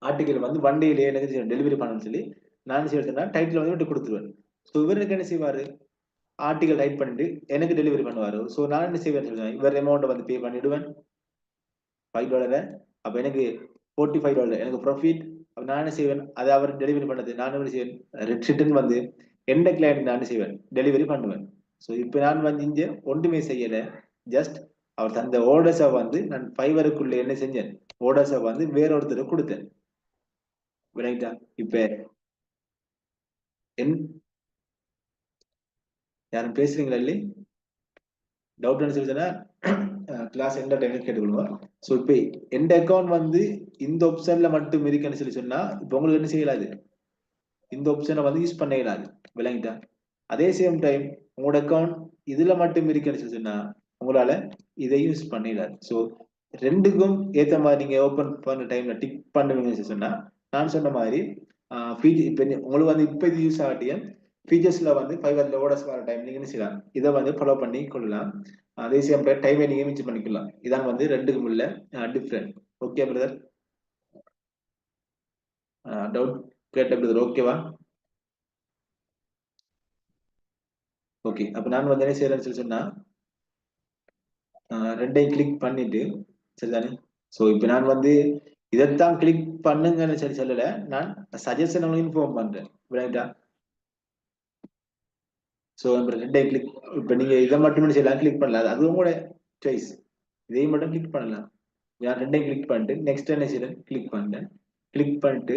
ஆர்டிகல் வந்து ஒன் டேலயே எனக்கு டெலிவரி பண்ணணும்னு சொல்லி நான் செய்யறதுனா டைட்டில் வந்து இவர்கிட்ட கொடுத்துருவேன். ஸோ இவருக்கு என்ன செய்வாரு, ஆர்டிகல் ரைட் பண்ணிட்டு எனக்கு டெலிவரி பண்ணுவாரு. ஸோ நான் என்ன செய்வேன் சொல்லுவேன், இவர் அமௌண்ட் வந்து பே பண்ணிடுவேன் $5. அப்ப எனக்கு $45 எனக்கு ப்ராஃபிட். நான் என்ன செய்வேன், அதை அவர் டெலிவரி பண்ணது நான் என்ன செய்வேன், ரிட்டர்ன் வந்து எந்த கிளைண்ட் நான் செய்வேன் டெலிவரி பண்ணுவேன். ஸோ இப்போ நான் வந்து இங்க ஒன்றுமே செய்யல, ஜஸ்ட் அவர் தந்த ஆர்டர்ஸை வந்து நான் ஃபைவருக்குள்ள என்ன செஞ்சேன் ஓர்டர்ஸை வந்து வேற ஒருத்தருக்கு கொடுத்தேன். ரைட்டா? இப்ப யாரும் பேசுறீங்களா இல்லை? டவுட் சொல்லிச்சுன்னா கிளாஸ் எந்த டைம்ல கேட்டுக்கொள்வோம். ஸோ இப்போ எந்த அக்கௌண்ட் வந்து இந்த ஆப்ஷன்ல மட்டும் இருக்குன்னு சொல்லி சொன்னா இப்போ உங்களுக்கு என்ன செய்யலாது, இந்த ஆப்ஷனை வந்து யூஸ் பண்ண இயலாது. விளங்கிட்டா? அதே சேம் டைம் உங்களோட அக்கௌண்ட் இதுல மட்டும் இருக்குன்னு சொல்லி சொன்னா உங்களால இதை யூஸ் பண்ண இயலாது. ஸோ ரெண்டுக்கும் ஏத்த மாதிரி நீங்க ஓபன் பண்ண டைம்ல டிக் பண்ணுவீங்கன்னு சொன்னா நான் சொன்ன மாதிரி இப்ப உங்களுக்கு வந்து இப்ப இது யூஸ் ஆகட்டியும் ஃபீச்சர்ஸ்ல வந்து ஃபைவர்ல ஓடஸ் வர டைம் நீங்க என்ன செய்யலாம், இதை வந்து ஃபாலோ பண்ணி கொள்ளலாம். அதே சேம் டைம் டைமை நீங்க மிச்சம் பண்ணிக்கலாம். இதான் வந்து ரெண்டுக்கும் உள்ள டிஃப்ரெண்ட். Okay brother? டவுட் கேட்ட பிரதர் ஓகேவா? ஓகே, அப்ப நான் வந்து என்ன செய்யறேன்னு சொல்லி சொன்னா ரெண்டையும் கிளிக் பண்ணிட்டு சரிதானே. ஸோ இப்போ நான் வந்து இதைத்தான் கிளிக் பண்ணுங்கன்னு சரி சொல்லல, நான் சஜஷன் இன்ஃபார்ம் பண்றேன். ரைட்டா? ஸோ ரெண்டையும் கிளிக், இப்போ நீங்க இதை மட்டுமே செய்யலாம், கிளிக் பண்ணலாம், அது உங்களோட சாய்ஸ். இதையும் மட்டும் கிளிக் பண்ணலாம். நான் ரெண்டையும் கிளிக் பண்ணிட்டு நெக்ஸ்ட் என்ன செய்யறேன், கிளிக் பண்ணிட்டேன். கிளிக் பண்ணிட்டு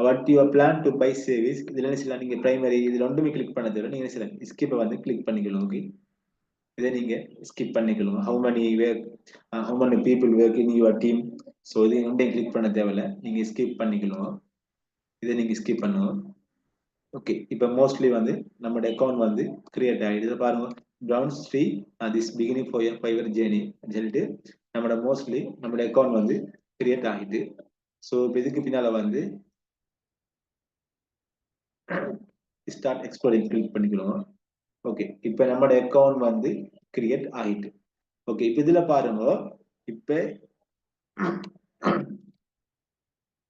what your plan to buy சேவிஸ், இதுல என்ன செய்யலாம், நீங்க பிரைமரி இதுல ஒன்றுமே கிளிக் பண்ண தேவை, நீங்க என்ன செய்யலாம், ஸ்கிப்பை வந்து கிளிக் பண்ணிக்கலாம். ஓகே, இதை நீங்க ஸ்கிப் பண்ணிக்கலாம். How many work, how many people work in your team. So இது ஒன்றையும் கிளிக் பண்ண தேவையில்ல, நீங்க ஸ்கிப் பண்ணிக்கலாம். இதை நீங்க ஸ்கிப் பண்ணுவோம். ஓகே, இப்போ மோஸ்ட்லி வந்து நம்மளோட அக்கௌண்ட் வந்து கிரியேட் ஆகிடுது. பாருங்க, பிரவுன் ஸ்ரீ this beginning for your Fiverr journey சொல்லிட்டு நம்மளோட மோஸ்ட்லி நம்மளோட அக்கௌண்ட் வந்து கிரியேட் ஆகிட்டு. ஸோ இப்போ இதுக்கு பின்னால வந்து ஸ்டார்ட் எக்ஸ்ப்ளோரிங் கிளிக் பண்ணிக்கிறோம். ஓகே, இப்போ நம்மளோட அக்கௌண்ட் வந்து கிரியேட் ஆகிட்டு. ஓகே, இப்போ இதுல பாருங்க, இப்போ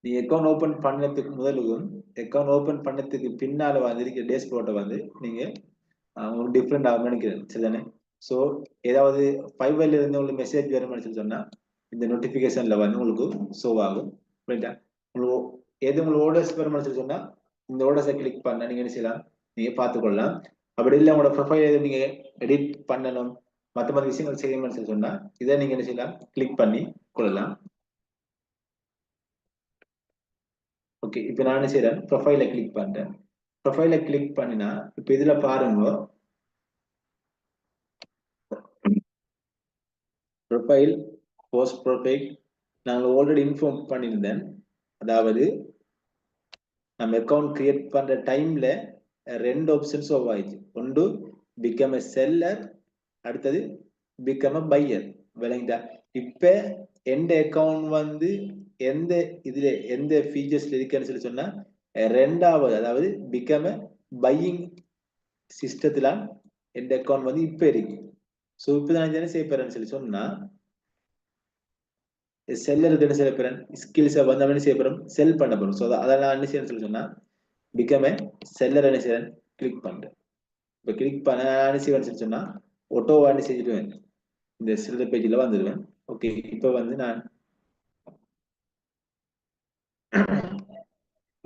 நீ அக்கௌண்ட் ஓபன் பண்ணதுக்கு முதலுக்கும் அக்கௌண்ட் ஓபன் பண்ணதுக்கு பின்னால வந்து இருக்கிற டேஷ்போர்ட்டை வந்து நீங்க உங்களுக்கு டிஃப்ரெண்ட் ஆகும் நினைக்கிறேன். சரிதானே? ஸோ ஏதாவது ஃபைவர்ல இருந்து உங்களுக்கு மெசேஜ் வரும்னு சொல்லி சொன்னா இந்த நோட்டிபிகேஷன்ல வந்து உங்களுக்கு ஷோ ஆகும். ரைட்டா? உங்களுக்கு எது உங்களுக்கு ஓர்டர்ஸ் வரும்னு சொல்லி சொன்னா இந்த ஓர்டர்ஸை கிளிக் பண்ண நீங்க என்ன செய்யலாம், நீங்க பார்த்துக்கொள்ளலாம். அப்படி இல்லை உங்களோட ப்ரொஃபைல் எதுவும் நீங்க எடிட் பண்ணணும், மற்ற விஷயங்கள் செய்யணும்னு சொல்லி சொன்னா இதை நீங்க என்ன செய்யலாம், கிளிக் பண்ணி கொள்ளலாம். ஓகே, இப்போ நான் என்ன செய்யறேன், ப்ரொஃபைலை கிளிக் பண்றேன். ப்ரொஃபைலை கிளிக் பண்ணினா இப்போ இதுல பாருங்க, ப்ரொஃபைல் போஸ்ட் ப்ரொஃபைல் நாங்கள் ஆல்ரெடி இன்ஃபார்ம் பண்ணியிருந்தேன். அதாவது நம்ம அக்கௌண்ட் கிரியேட் பண்ற டைம்ல ரெண்டு ஆப்ஷன்ஸ் ஓவ் ஆயிடுச்சு. ஒன்று பிகம் எ செல்லர், அடுத்தது பிகம் எ பையர். விளங்கிட்டா? இப்ப எந்த அக்கௌண்ட் வந்து எந்த இதுல எந்த ஃபீச்சர்ஸ்ல இருக்குன்னு சொல்லி சொன்னா ரெண்டாவது, அதாவது பிகம் எ பையிங் சிஸ்டத்துல எந்த அக்கௌண்ட் வந்து இப்ப இருக்கு. ஸோ இப்போ நான் என்ன செய்ய போறேன்னு சொல்லி சொன்னா செல்லருக்கு என்ன செய்ய போறேன், ஸ்கில்ஸை வந்து என்ன செய்ய போறோம், செல் பண்ண போறோம். ஸோ அதெல்லாம் என்ன செய்யணும்னு சொல்லி சொன்னா பிகம் எ செல்லர் என்ன செய்யறேன், கிளிக் பண்றேன். இப்போ கிளிக் பண்ண என்ன செய்வேன்னு சொல்லி சொன்னா ஒட்டோவா என்ன செஞ்சுடுவேன், இந்த சிறு பேஜில் வந்துடுவேன். ஓகே, இப்போ வந்து நான்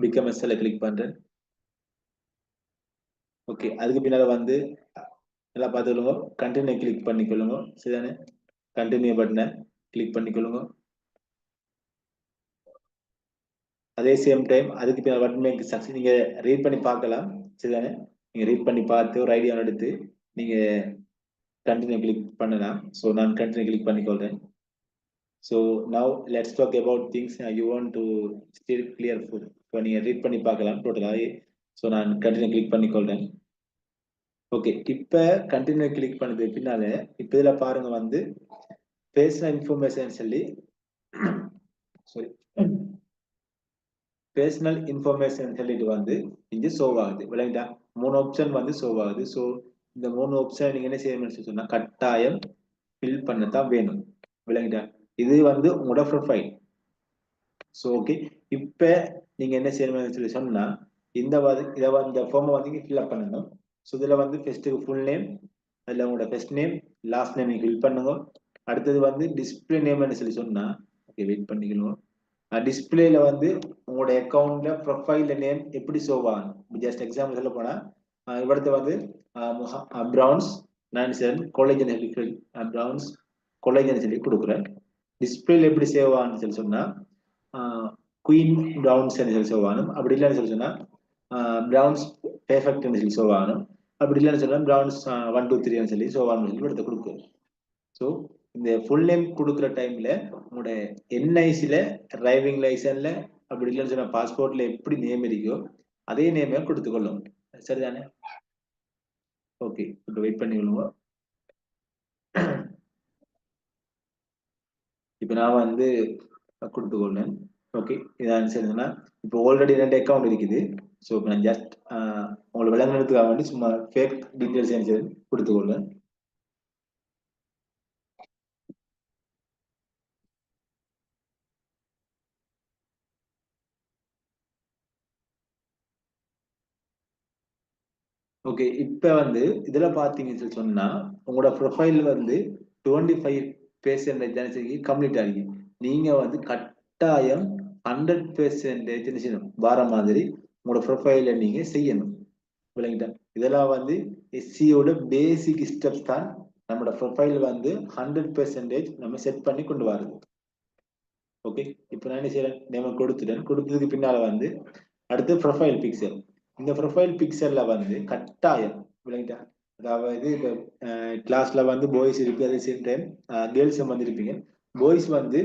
பிகம் எ செல்லர் கிளிக் பண்றேன். ஓகே, அதுக்கு பின்னால வந்து நல்லா பார்த்துக்கொள்ளுங்க, கண்டினியூ கிளிக் பண்ணிக்கொள்ளுங்க. சரிதானே? கண்டினியூ பட்டனை கிளிக் பண்ணிக்கொள்ளுங்க. அதே சேம் டைம் அதுக்கு பின்னால பட்டன் மேக் சக்சஸ் நீங்க ரீட் பண்ணி பார்க்கலாம். சரிதானே? நீங்க ரீட் பண்ணி பார்த்து ஒரு ஐடியா எடுத்து நீங்க கண்டினியூ கிளிக் பண்ணலாம். ஸோ நான் கண்டினியூ கிளிக் பண்ணிக்கொள்றேன். So now let's talk about things you want to still clear full. இப்போ நீங்க ரீட் பண்ணி பார்க்கலாம் டோட்டலாக. ஸோ நான் கண்டினியூ கிளிக் பண்ணிக்கொள்றேன். ஓகே, இப்போ கண்டினியூ கிளிக் பண்ணது பின்னால இப்போ இதில் பாருங்க வந்து பேர்சனல் இன்ஃபர்மேஷன் சொல்லி சாரி பேர்சனல் இன்ஃபர்மேஷன் சொல்லிட்டு வந்து இங்க ஷோவ் ஆகுது. விளங்கிட்டா? 3 ஆப்ஷன் வந்து ஷோவ் ஆகுது. ஸோ இந்த 3 ஆப்ஷன் நீங்க என்ன செய்யணும்னு சொன்னா கட்டாயம் ஃபில் பண்ணத்தான் வேணும். விளங்கிட்டா? இது வந்து உங்களோட ப்ரொஃபைல். ஸோ ஓகே, இப்ப நீங்க என்ன செய்யணும்னு சொல்லி சொன்னா இந்த இந்த ஃபார்மை வந்து நீங்க ஃபில் அப் பண்ணணும். ஸோ இதுல வந்து ஃபர்ஸ்ட்டுக்கு ஃபுல் நேம், அதுல உங்களோட ஃபர்ஸ்ட் நேம் லாஸ்ட் நேம் நீங்க ஃபில் பண்ணுங்க. அடுத்தது வந்து டிஸ்பிளே நேம்னு சொல்லி சொன்னா ஓகே வெயிட் பண்ணிக்கணும். டிஸ்பிளேல வந்து உங்களோட அக்கௌண்ட்ல ப்ரொஃபைல் நேம் எப்படி ஷோவ் ஆகும். ஜஸ்ட் எக்ஸாம்பிள் சொல்ல போனா இவரது வந்து பிரவுன்ஸ் 97 காலேஜ் பிரவுன்ஸ் காலேஜ் சொல்லி கொடுக்குறேன். டிஸ்பிளேல எப்படி சேவ் ஆகும்னு சொல்லி சொன்னா குயின் பிரவுன்ஸ் சொல்லி சேவ் ஆகணும். அப்படி இல்லைன்னு சொல்லி சொன்னா பிரவுன்ஸ் பெர்ஃபெக்ட் சொல்லி சேவ் ஆகணும். அப்படி இல்லைன்னு சொன்னா பிரவுன்ஸ் 1 2 3 சொல்லி சேவ் ஆகணும்னு சொல்லி எடுத்து கொடுக்கும். ஸோ இந்த ஃபுல் நேம் கொடுக்குற டைம்ல உங்களோட என்ஐசில டிரைவிங் லைசன்ஸ்ல அப்படி இல்லைன்னு சொன்னா பாஸ்போர்ட்ல எப்படி நேம் இருக்கோ அதே நேமே கொடுத்துக்கொள்ளும். சரிதானே? ஓகே, இப்போ வெயிட் பண்ணி கொள்ளுங்க. இப்போ நான் வந்து கொடுத்துக்கொள்ளேன். ஓகே, இதான் சரிங்களா? இப்போ ஆல்ரெடி 2 அக்கௌண்ட் இருக்குது. ஸோ இப்போ நான் ஜஸ்ட் உங்களை விளங்குறதுக்காக வேண்டி சும்மா ஃபேக் டீட்டெயில்ஸ் எனக்கு கொடுத்துக்கொள்ளேன். ஓகே, இப்ப வந்து இதுல பாத்தீங்கன்னு சொன்னா உங்களோட ப்ரொஃபைல் வந்து 25% கம்ப்ளீட் ஆகி நீங்க வந்து கட்டாயம் 100% வார மாதிரி உங்களோட ப்ரொஃபைல நீங்க செய்யணும். விளங்கிட்டா? இதெல்லாம் வந்து எஸ்சியோட பேசிக் ஸ்டெப்ஸ் தான் நம்மளோட ப்ரொஃபைல் வந்து 100% நம்ம செட் பண்ணி கொண்டு வரது. ஓகே, இப்போ நான் என்ன செய்யறேன், நேம் கொடுத்துட்டேன். கொடுத்ததுக்கு பின்னால வந்து அடுத்து ப்ரொஃபைல் பிக்சர். இந்த ப்ரொஃபைல் பிக்சர்ல வந்து கட்டாயம் விளங்கிட்டா, அதாவது இப்போ கிளாஸ்ல வந்து பாய்ஸ் இருக்கு, அதே சேம் டைம் கேர்ள்ஸும் வந்து இருப்பீங்க. பாய்ஸ் வந்து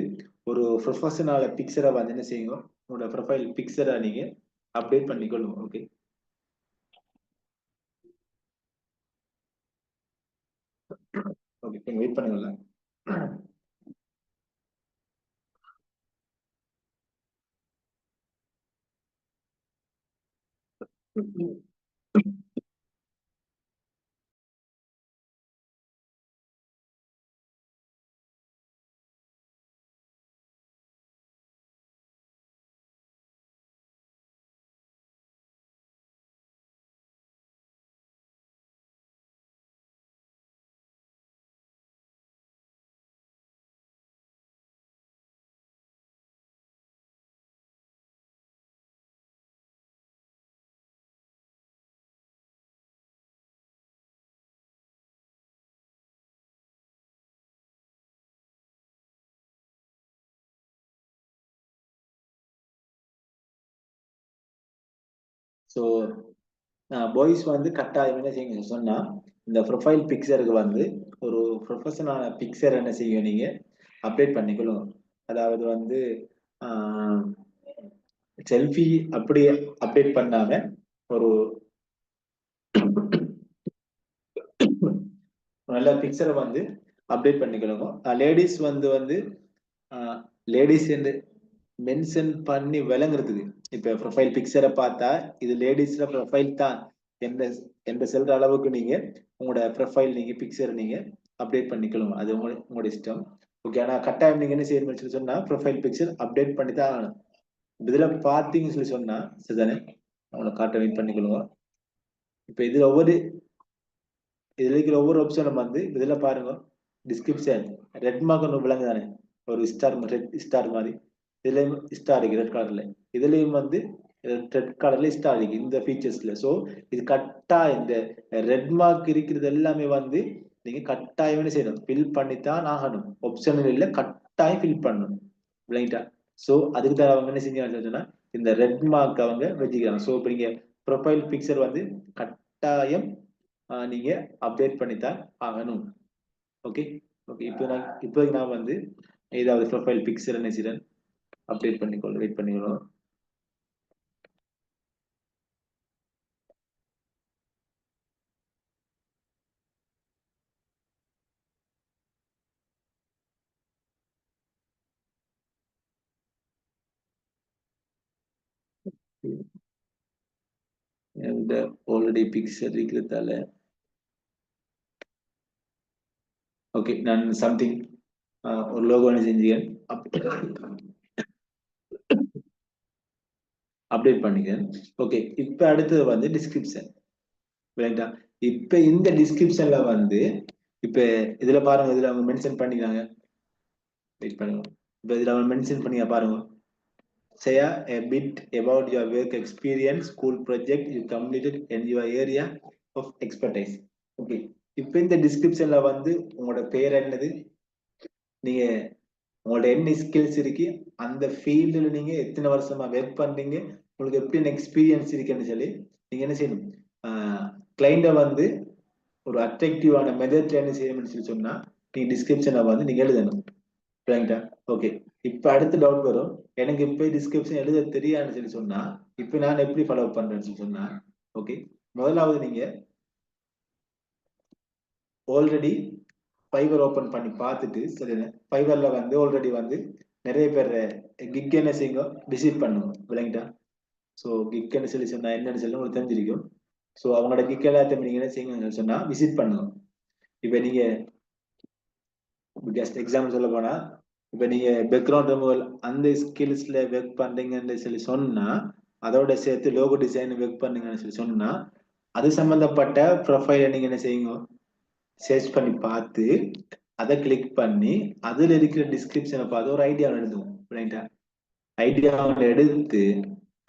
ஒரு ப்ரொஃபஷனல் பிக்சரை வந்து என்ன செய்யுங்க, உங்களோட ப்ரொஃபைல் பிக்சரை நீங்க அப்டேட் பண்ணிக்கொள்ளுங்க. ஓகே, ஓகே, நீங்க வெயிட் பண்ணுங்களா. ஸோ பாய்ஸ் வந்து கட்டாயம் என்ன செய்யுங்க சொன்னா, இந்த ப்ரொஃபைல் பிக்சருக்கு வந்து ஒரு ப்ரொஃபஷனல் பிக்சர் என்ன செய்யும் நீங்க அப்டேட் பண்ணிக்கணும். அதாவது வந்து செல்ஃபி அப்படியே அப்டேட் பண்ணாம ஒரு நல்ல பிக்சரை வந்து அப்டேட் பண்ணிக்கணும். லேடிஸ் வந்து வந்து லேடிஸ் என்று மென்ஷன் பண்ணி விளங்குறதுக்கு இப்ப ப்ரொஃபைல் பிக்சரை பார்த்தா இது லேடிஸ்ல ப்ரொஃபைல் தான் எந்த எந்த செல்ற அளவுக்கு நீங்க உங்களோட ப்ரொஃபைல் நீங்க பிக்சர் நீங்க அப்டேட் பண்ணிக்கணும். அது உங்களோட இஷ்டம். ஓகே, ஆனா கட்டாயம் நீங்க என்ன செய்யணும்னு சொல்லி சொன்னா ப்ரொஃபைல் பிக்சர் அப்டேட் பண்ணி தான் ஆகணும். இதுல பாத்தீங்கன்னு சொல்லி சொன்னா சரிதானே, அவங்கள காட்ட வெயிட் பண்ணிக்கொள்ளுங்க. இப்ப இதுல இருக்கிற ஒவ்வொரு ஆப்ஷனும் வந்து இதுல பாருங்க, டிஸ்கிரிப்ஷன் ரெட் மார்க் ஒன்று விளங்கு தானே, ஒரு ஸ்டார் ரெட் ஸ்டார் மாதிரி. இதுலயும் ஸ்டார் இருக்கு ரெட் கலர்ல, இதுலயும் வந்து ரெட் கலர்ல ஸ்டார் இருக்கு இந்த ஃபீச்சர்ஸ்ல. ஸோ இது கட்டாயம் இந்த ரெட் மார்க் இருக்கிறது எல்லாமே வந்து நீங்க கட்டாயம் செய்யணும், ஃபில் பண்ணித்தான் ஆகணும். ஆப்ஷன் இல்ல, கட்டாயம் ஃபில் பண்ணணும். விளங்கிட்டா? ஸோ அதுக்கு தான் அவங்க என்ன செஞ்சாங்கன்னா இந்த ரெட் மார்க் அவங்க வச்சுக்கிறாங்க. ஸோ இப்போ நீங்க ப்ரொஃபைல் பிக்சர் வந்து கட்டாயம் நீங்க அப்டேட் பண்ணித்தான் ஆகணும். ஓகே, ஓகே, இப்போ நான் வந்து ஏதாவது ப்ரொஃபைல் பிக்சர் என்ன செய்றேன் அப்டேட் பண்ணிக்கொள்ள வெயிட் பண்ணிக்கணும். இந்த ஆல்ரெடி பிக்சர் இருக்கிறதால ஓகே, நான் சம்திங் ஒரு லோகோ செஞ்சேன், அப்டேட் பண்ணிக்கிறேன். ஓகே, இப்போ அடுத்தது வந்து டிஸ்கிரிப்ஷன். ரைட்டா? இப்ப இந்த டிஸ்கிரிப்ஷன்ல வந்து இப்ப இதுல பாருங்க, இதுல அவங்க மென்ஷன் பண்ணிக்கிறாங்க. வெயிட் பண்ணுங்க. இப்ப இதுல அவங்க மென்ஷன் பண்ணி பாருங்க, share a bit about your work experience, school project you completed and your area of expertise. Okay, இப்ப இந்த டிஸ்கிரிப்ஷன்ல வந்து உங்களோட பேர் என்னது, நீங்க உங்களோட என்ன ஸ்கில்ஸ் இருக்கு, அந்த ஃபீல்டுல நீங்க எத்தனை வருஷமா ஒர்க் பண்றீங்க, உங்களுக்கு எப்படி எக்ஸ்பீரியன்ஸ் இருக்குன்னு சொல்லி நீங்க என்ன செய்யணும், கிளைண்ட வந்து ஒரு அட்ராக்டிவான மெத்தட்ல என்ன செய்யணும்னு சொல்லி சொன்னா நீங்க டிஸ்கிரிப்ஷனை வந்து நீங்க எழுதணும். ரைட்டா? ஓகே. இப்ப அடுத்த டவுட் வரும். எனக்கு இப்ப டிஸ்கிரிப்ஷன் எழுத தெரியாதுன்னு சொல்லி சொன்னா, இப்ப நான் எப்படி ஃபாலோ பண்றேன்னு சொல்லி சொன்னா, ஓகே. முதலாவது நீங்க ஆல்ரெடி ஃபைவர் ஓபன் பண்ணி பார்த்துட்டு, சரிண்ணே, ஃபைவர்ல வந்து ஆல்ரெடி வந்து நிறைய பேர் கிக் என்ன செய்யுங்க, விசிட் பண்ணுங்க. விளங்கிட்டா? ஸோ கிக்ன்னு சொல்லி சொன்னா என்னன்னு சொல்லி உங்களுக்கு தெரிஞ்சிருக்கும். ஸோ அவங்களோட கிக் எல்லாத்தையும் நீங்க என்ன செய்யுங்கன்னு சொன்னா விசிட் பண்ணுங்க. இப்ப நீங்க ஜஸ்ட் எக்ஸாம்பிள் சொல்ல போனா, இப்ப நீங்க பேக்ரவுண்ட் ரிமூவல் அந்த ஸ்கில்ஸ்ல ஒர்க் பண்றீங்கன்னு சொல்லி சொன்னா, அதோட சேர்த்து லோகோ டிசைன் ஒர்க் பண்ணுங்கன்னு சொல்லி சொன்னா, அது சம்பந்தப்பட்ட ப்ரொஃபைலை நீங்க என்ன செய்யுங்க, சர்ச் பண்ணி பார்த்து அதை கிளிக் பண்ணி அதுல இருக்கிற டிஸ்கிரிப்ஷனை பார்த்து ஒரு ஐடியா எழுதுவோம். ரைட்டா? ஐடியா எடுத்து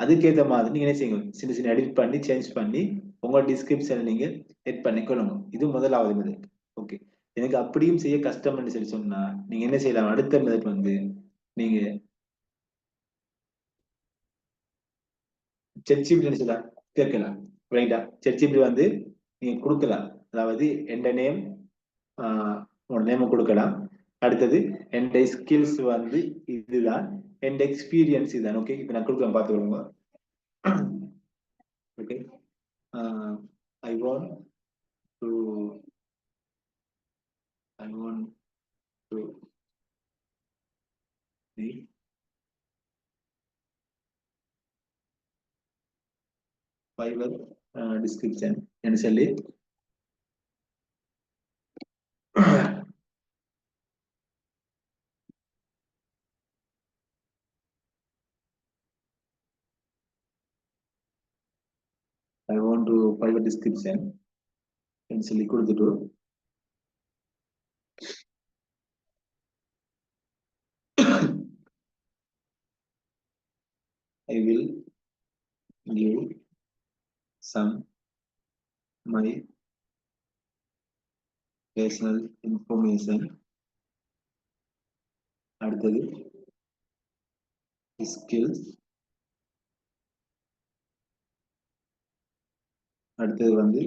அதுக்கேற்ற மாதிரி நீங்க என்ன செய்யுங்க, சின்ன சின்ன எடிட் பண்ணி சேஞ்ச் பண்ணி உங்க டிஸ்கிரிப்ஷனை நீங்க எட் பண்ணிக்கொள்ளுங்க. இது முதலாவது மெத்தட். ஓகே. எனக்கு அப்படியும் செய்ய கஷ்டம்னு சொல்லி சொன்னா நீங்க என்ன செய்யலாம், அடுத்த மெத்தட் வந்து நீங்க செட்ஜிபிடி சொல்லலாம், கேட்கலாம். ரைட்டா? செட்ஜிபிடி வந்து நீங்க கொடுக்கலாம். அதாவது எந்த நேம், உங்களோட நேம் கொடுக்கலாம். அடுத்தது எந்த ஸ்கில்ஸ் வந்து இதுதான், எந்த எக்ஸ்பீரியன்ஸ் இதுதான். ஓகே. இப்ப நான் கொடுக்கலாம், பார்த்துக்கோங்க. Okay. I want to I want to the Fiverr description என்று சொல்லி ஐ வாண்ட் டு ஃபைவர் டிஸ்கிரிப்ஷன் என்று சொல்லி கொடுத்துட்டு I will give some my personal information. அடுத்தது skills. அடுத்தது வந்து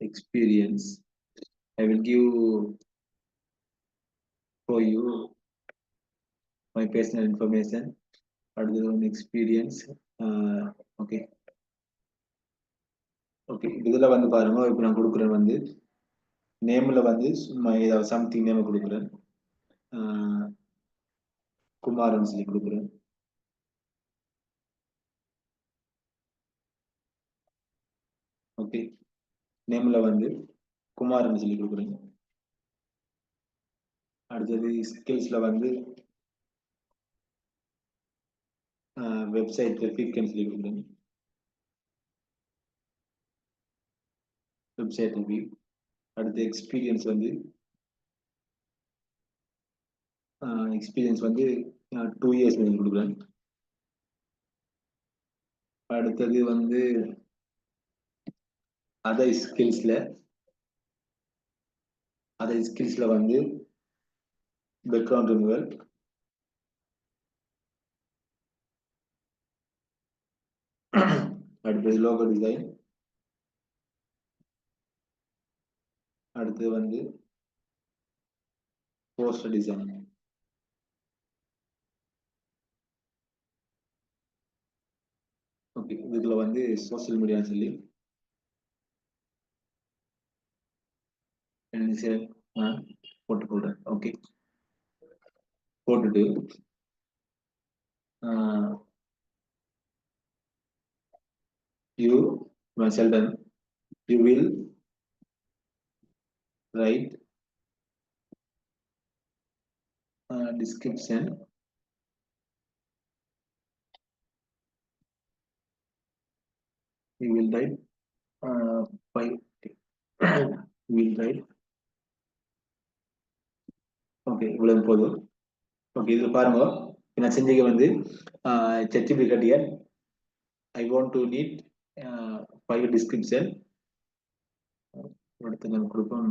experience. I will give for you my personal information. அடுத்தது வந்து experience. ஓகே. ஓகே. இதுல வந்து பாருங்க, இப்போ நான் கொடுக்குறேன் வந்து நேம்ல வந்து சும்மா ஏதாவது சம்திங் நேம் கொடுக்குறேன். குமார்னு சொல்லி கொடுக்குறேன். ஓகே. நேம்ல வந்து குமார்னு சொல்லி கொடுக்குறேன். அடுத்தது ஸ்கில்ஸ்ல வந்து வெப்சைட் ட்ராஃபிக்னு சொல்லி கொடுக்குறேன். Website review. அடுத்து எக்ஸ்பீரியன்ஸ் வந்து எக்ஸ்பீரியன்ஸ் வந்து 2 இயர்ஸ் கொடுக்குறேன். அடுத்தது வந்து அதர் ஸ்கில்ஸ்ல வந்து பேக்ரவுண்ட் ரிமூவல். அடுத்தது லோகோ டிசைன். அடுத்தது வந்து போஸ்டர் டிசைன். ஓகே. இதுல வந்து சோசியல் மீடியான்னு சொல்லி நான் போட்டு போடுறேன். ஓகே. போட்டுட்டு you seldom you will write description we will write five we will write. Okay. இவ்வளவு போதும். ஓகே. இதுல பாருங்க, நான் செஞ்சீங்க வந்து செட்டிபி கட்டிய I want to need five description. அடுத்து நம்ம கொடுப்போம்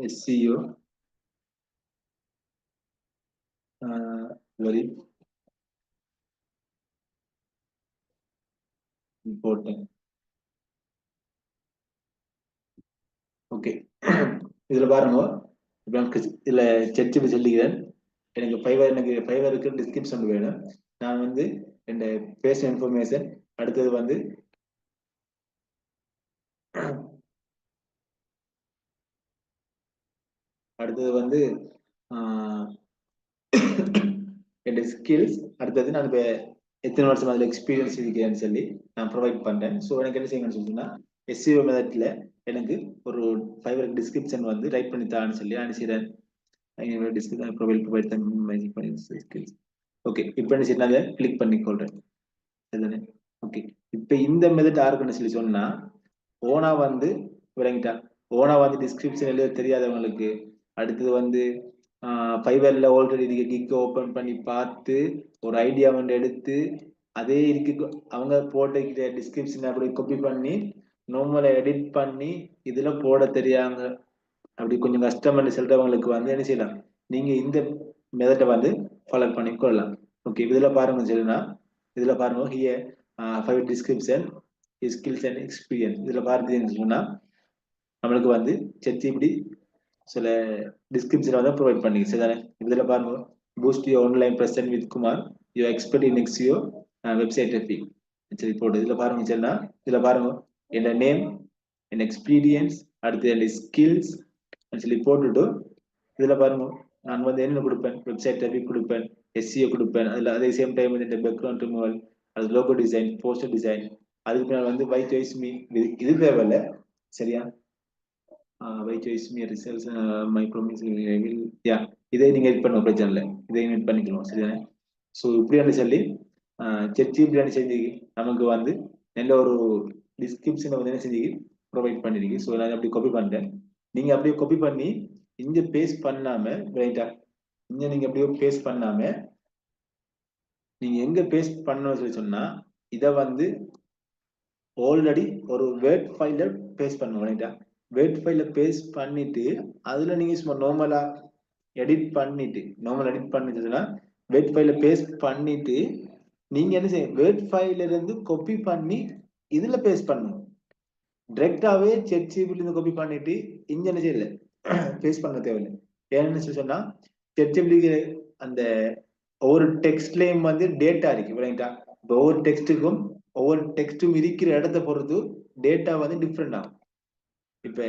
SEO very important. ஓகே, இதுல பாருங்க. இப்போ எனக்கு இதுல செக் சொல்லிக்கிறேன். எனக்கு ஃபைவருக்கு டிஸ்கிரிப்ஷன் வேணும். நான் வந்து என் பேஸ் இன்ஃபர்மேஷன், அடுத்தது வந்து அடுத்தது வந்து என்னோட ஸ்கில்ஸ், அடுத்தது நான் இப்போ எத்தனை வருஷம் அதில் எக்ஸ்பீரியன்ஸ் இருக்கேன்னு சொல்லி நான் ப்ரொவைட் பண்றேன். ஸோ எனக்கு என்ன செய்யணும்னு சொன்னா, SEO மெத்தட்ல எனக்கு ஒரு ஃபைவர் டிஸ்கிரிப்ஷன் வந்து ரைட் பண்ணி தான்னு சொல்லி அனுப்பிச்சிடுறேன். Description provide skills. ஓகே, இப்போ என்ன செய்யணும், அதை கிளிக் பண்ணிக்கொள்றேன். சரிதானே? ஓகே, இப்போ இந்த மெத்தட் யாருக்குன்னு சொல்லி சொன்னா, ஓனா வந்து விளங்கிட்டா, ஓனா வந்து டிஸ்கிரிப்ஷன் எழுத தெரியாதவங்களுக்கு, அடுத்தது வந்து ஃபைவர்ல ஆல்ரெடி நீங்க கிக் ஓபன் பண்ணி பார்த்து ஒரு ஐடியா வந்து எடுத்து அதே இருக்கு அவங்க போட்ட டிஸ்கிரிப்ஷன் அப்படி காப்பி பண்ணி நார்மலா எடிட் பண்ணி இதுல போட தெரியாங்க அப்படி கொஞ்சம் கஷ்டம் பண்ணி சொல்றவங்களுக்கு வந்து என்ன செய்யலாம், நீங்க இந்த மெத்தடை வந்து ஃபாலோ பண்ணி கொள்ளலாம். ஓகே, இதுல பாருங்க சொல்லுனா, இதுல பாருங்க here five description skills and experience. இதுல பார்த்தீங்கன்னு சொன்னா நம்மளுக்கு வந்து இப்படி சில டிஸ்கிரிப்ஷன் வந்து ப்ரொவைட் பண்ணி சரிதானே. இதுல பாருங்க, boost you online present with Kumar, you expert in SEO website traffic. சரி போடு, இதுல பாருங்க சரினா, இதுல பாருங்க என்ன நேம், என் எக்ஸ்பீரியன்ஸ், அடுத்து என் ஸ்கில்ஸ் சொல்லி போட்டுட்டு இதுல பாருங்க நான் வந்து என்ன கொடுப்பேன், வெப்சைட் டிராஃபிக் கொடுப்பேன், SEO கொடுப்பேன். அதுல அதே சேம் டைம் வந்து இந்த பேக்ரவுண்ட் ரிமூவல், அது லோகோ டிசைன், போஸ்டர் டிசைன், அதுக்கு நான் வந்து வை சாய்ஸ் மீ இது தேவையில்ல. சரியா? by choice me results my promise will, yeah, இதை நீங்க எடிட் பண்ண பிரச்சனை இல்லை, இதை எடிட் பண்ணிக்கலாம். சரிதானே? ஸோ இப்படியானு சொல்லி செட் இப்படியானு செஞ்சு நமக்கு வந்து நல்ல ஒரு டிஸ்கிரிப்ஷனை வந்து என்ன செஞ்சு ப்ரொவைட் பண்ணிருக்கு. ஸோ நான் அப்படி காப்பி பண்றேன். நீங்க அப்படியே காப்பி பண்ணி இங்க பேஸ்ட் பண்ணாம, ரைட்டா, இங்க நீங்க அப்படியே பேஸ்ட் பண்ணாம நீங்க எங்க பேஸ்ட் பண்ணணும்னு சொல்லி சொன்னா, இதை வந்து ஆல்ரெடி ஒரு வேர்ட் ஃபைல பேஸ்ட் பண்ணுவோம். ரைட்டா, வேர்ட் ஃபைல பேஸ்ட் பண்ணிட்டு அதுல நீங்க சும்மா நார்மலா எடிட் பண்ணிட்டு, நார்மல் எடிட் பண்ணிட்டுனா வேர்ட் ஃபைல பேஸ்ட் பண்ணிட்டு நீங்க என்ன செய்ய, வேர்ட் ஃபைல இருந்து காப்பி பண்ணி இதுல பேஸ்ட் பண்ணணும். டைரக்டாவே ChatGPT இருந்து காப்பி பண்ணிட்டு இங்க என்ன செய்யல பேஸ்ட் பண்ண தேவையில்லை. ஏன்னு சொல்லி சொன்னா ChatGPT அந்த ஒவ்வொரு டெக்ஸ்ட்லயும் வந்து டேட்டா இருக்கு விளங்கிட்டா. ஒவ்வொரு டெக்ஸ்ட்டுக்கும் ஒவ்வொரு டெக்ஸ்டும் இருக்கிற இடத்தை பொறுத்து டேட்டா வந்து டிஃப்ரெண்ட் ஆகும். இப்ப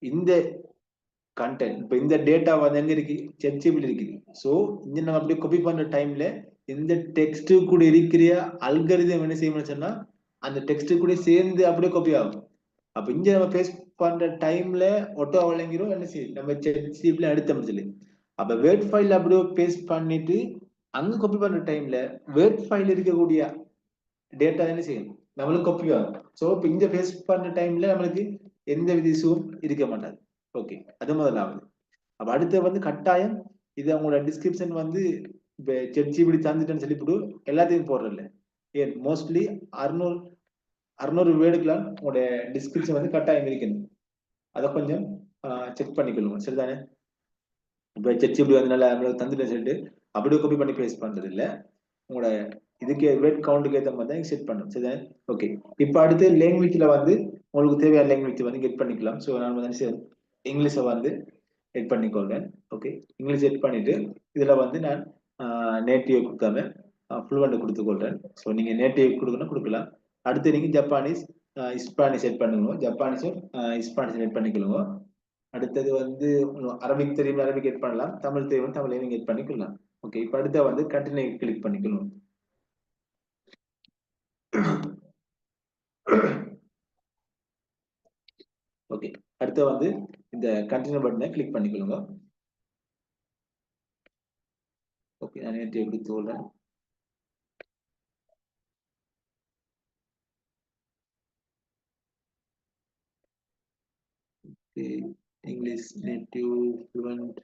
இந்த கண்டென்ட், இப்ப இந்த டேட்டா வந்து எங்க இருக்கு, ChatGPT இருக்குது. சோ இங்க நம்ம அப்படியே காப்பி பண்ற டைம்ல இந்த டெக்ஸ்ட் கூட இருக்கிற அல்காரிதம் என்ன செய்யணும்னு சொன்னா அந்த டெக்ஸ்ட் கூட சேர்ந்து அப்படியே காப்பி ஆகும். அப்ப இங்க நம்ம பேஸ்ட் பண்ற டைம்ல ஒட்டோ வழங்கிரும் என்ன செய்யும், நம்ம ChatGPT எடுத்த முடியல. அப்ப வேர்ட் ஃபைல் அப்படியே பேஸ்ட் பண்ணிட்டு அங்க காப்பி பண்ற டைம்ல வேர்ட் ஃபைல் இருக்கக்கூடிய டேட்டா என்ன செய்யும், நம்மளுக்கு காப்பி ஆகும். சோ இப்ப இங்க பேஸ்ட் பண்ற டைம்ல நம்மளுக்கு எந்த வித இஷ்யூவும் இருக்க மாட்டாது. ஓகே, அது முதலாவது. அப்ப அடுத்து வந்து கட்டாயம் இது அவங்களோட டிஸ்கிரிப்ஷன் வந்து இப்ப ChatGPT தந்துட்டேன்னு சொல்லிவிட்டு எல்லாத்தையும் போடுறதில்ல. ஏன் மோஸ்ட்லி 600 வேர்டுக்குலாம் உங்களுடைய டிஸ்கிரிப்ஷன் வந்து கட்டாயம் இருக்கணும். அதை கொஞ்சம் செக் பண்ணிக்கொள்ளுங்க. சரிதானே? இப்ப ChatGPT வந்து நல்லா தந்துட்டேன்னு சொல்லிட்டு அப்படியே காப்பி பண்ணி பேஸ்ட் பண்றது இல்ல. உங்களோட இதுக்கு வேர்ட் கவுண்ட்டுக்கு ஏற்ற மாதிரி தான் செட் பண்ணும். சரிதானே? ஓகே, இப்ப அடுத்து லாங்குவேஜ்ல வந்து உங்களுக்கு தேவையான லாங்குவேஜ் வந்து கெட் பண்ணிக்கலாம். ஸோ நான் வந்து இங்கிலீஷை வந்து எட் பண்ணிக்கொள்றேன். ஓகே, இங்கிலீஷ் எட் பண்ணிட்டு இதுல வந்து நான் நேட்டிவ் கொடுக்காம ஃப்ளூவெண்ட் கொடுத்துக்கொள்றேன். ஸோ நீங்க நேட்டிவ் கொடுக்கணும் கொடுக்கலாம். அடுத்து நீங்க ஜப்பானீஸ் ஸ்பானிஷ் செட் பண்ணுங்க, ஜப்பானீஸும் ஸ்பானிஷ் செட் பண்ணிக்கொள்ளுங்க. அடுத்தது வந்து அரபிக் தெரியும், அரபிக் எட் பண்ணலாம், தமிழ் தெரியும், தமிழையும் நீங்க எட் பண்ணிக்கலாம். ஓகே, இப்போ அடுத்த வந்து கண்டினியூ கிளிக் பண்ணிக்கணும். ஓகே, அடுத்து வந்து இந்த கண்டினியூ பட்டனை கிளிக் பண்ணிக்கொள்ளுங்க. ஓகே, நான் நேற்று எப்படி சொல்றேன். இங்கிலீஷ் நேட்டிவ் ஃப்ளூவெண்ட்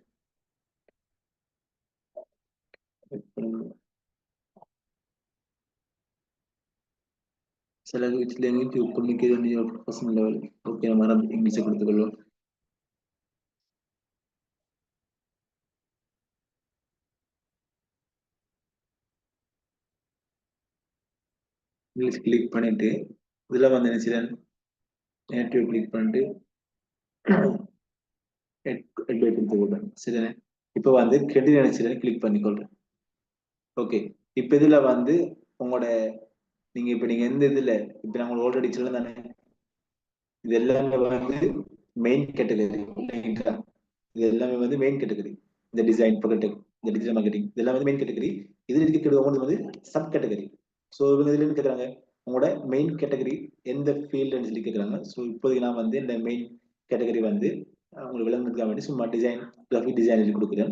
சில language communicate on your personal level. Okay, நம்ம இங்கிலீஷை கொடுத்துக்கொள்வோம். இங்கிலீஷ் கிளிக் பண்ணிட்டு இதுல வந்து என்ன செய்யறேன், நேட்டிவ் கிளிக் பண்ணிட்டு கொடுத்துருக்கேன். சரிதானே? இப்போ வந்து கெட்டின் நினைச்சிருக்கேன் கிளிக் பண்ணிக்கொள்றேன். ஓகே, இப்போ இதுல வந்து உங்களோட நீங்க இப்ப நீங்க எந்த இதுல இப்ப நான் உங்களுக்கு ஆல்ரெடி சொல்ல தானே, இது எல்லாமே வந்து மெயின் கேட்டகரி. இது எல்லாமே வந்து மெயின் கேட்டகரி. இந்த டிசைன் ப்ரொடக்ட், இந்த டிஜிட்டல் மார்க்கெட்டிங் இதெல்லாம் வந்து மெயின் கேட்டகரி. இதுல இருக்கிறது ஒவ்வொன்று வந்து சப் கேட்டகரி. ஸோ இவங்க இதுல இருந்து கேட்கறாங்க உங்களோட மெயின் கேட்டகரி எந்த ஃபீல்டுன்னு சொல்லி கேட்கறாங்க. ஸோ இப்போதைக்கு நான் வந்து இந்த மெயின் கேட்டகரி வந்து உங்களுக்கு விளங்குறதுக்காக வேண்டி சும்மா டிசைன், கிராஃபிக் டிசைன் சொல்லி கொடுக்குறேன்.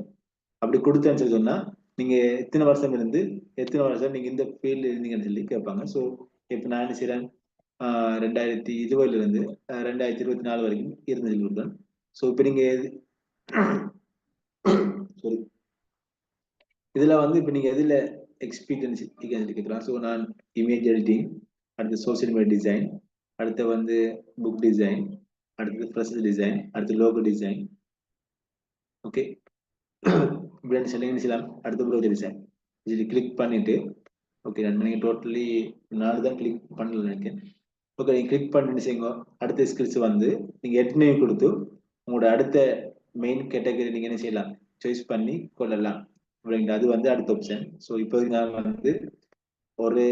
அப்படி கொடுத்தேன்னு சொல்லி சொன்னா நீங்க எத்தனை வருஷம் இருந்து எத்தனை வருஷம் நீங்க இந்த ஃபீல்டு இருந்தீங்கன்னு சொல்லி கேட்பாங்க. ஸோ இப்போ நான் என்ன செய்யறேன், 2020 இருந்து 2024 வரைக்கும் இருந்து சொல்லி கொடுக்குறேன். ஸோ இப்போ நீங்க sorry, இதுல வந்து இப்ப நீங்க எதுல எக்ஸ்பீரியன்ஸ் கேட்கலாம். ஸோ நான் இமேஜ் எடிட்டிங், அடுத்து சோசியல் மீடியா டிசைன், அடுத்து வந்து புக் டிசைன், அடுத்து ப்ரெஸ் டிசைன், அடுத்து லோகோ டிசைன். ஓகே, இப்படி செய்யலாம். அடுத்து ப்ரௌசர் டிசைன் இது கிளிக் பண்ணிட்டு ஓகே, நீங்க டோட்டலி 4 தான் கிளிக் பண்ணல நினைக்கிறேன். ஓகே, நீங்க கிளிக் பண்ணிட்டு செய்யுங்க. அடுத்த ஸ்கில்ஸ் வந்து நீங்க ஏற்கனவே கொடுத்து உங்களோட அடுத்த மெயின் கேட்டகரி நீங்க என்ன செய்யலாம், சாய்ஸ் பண்ணி கொள்ளலாம். அது வந்து அடுத்த ஆப்ஷன். ஸோ இப்போதைக்கு நான் வந்து ஒரு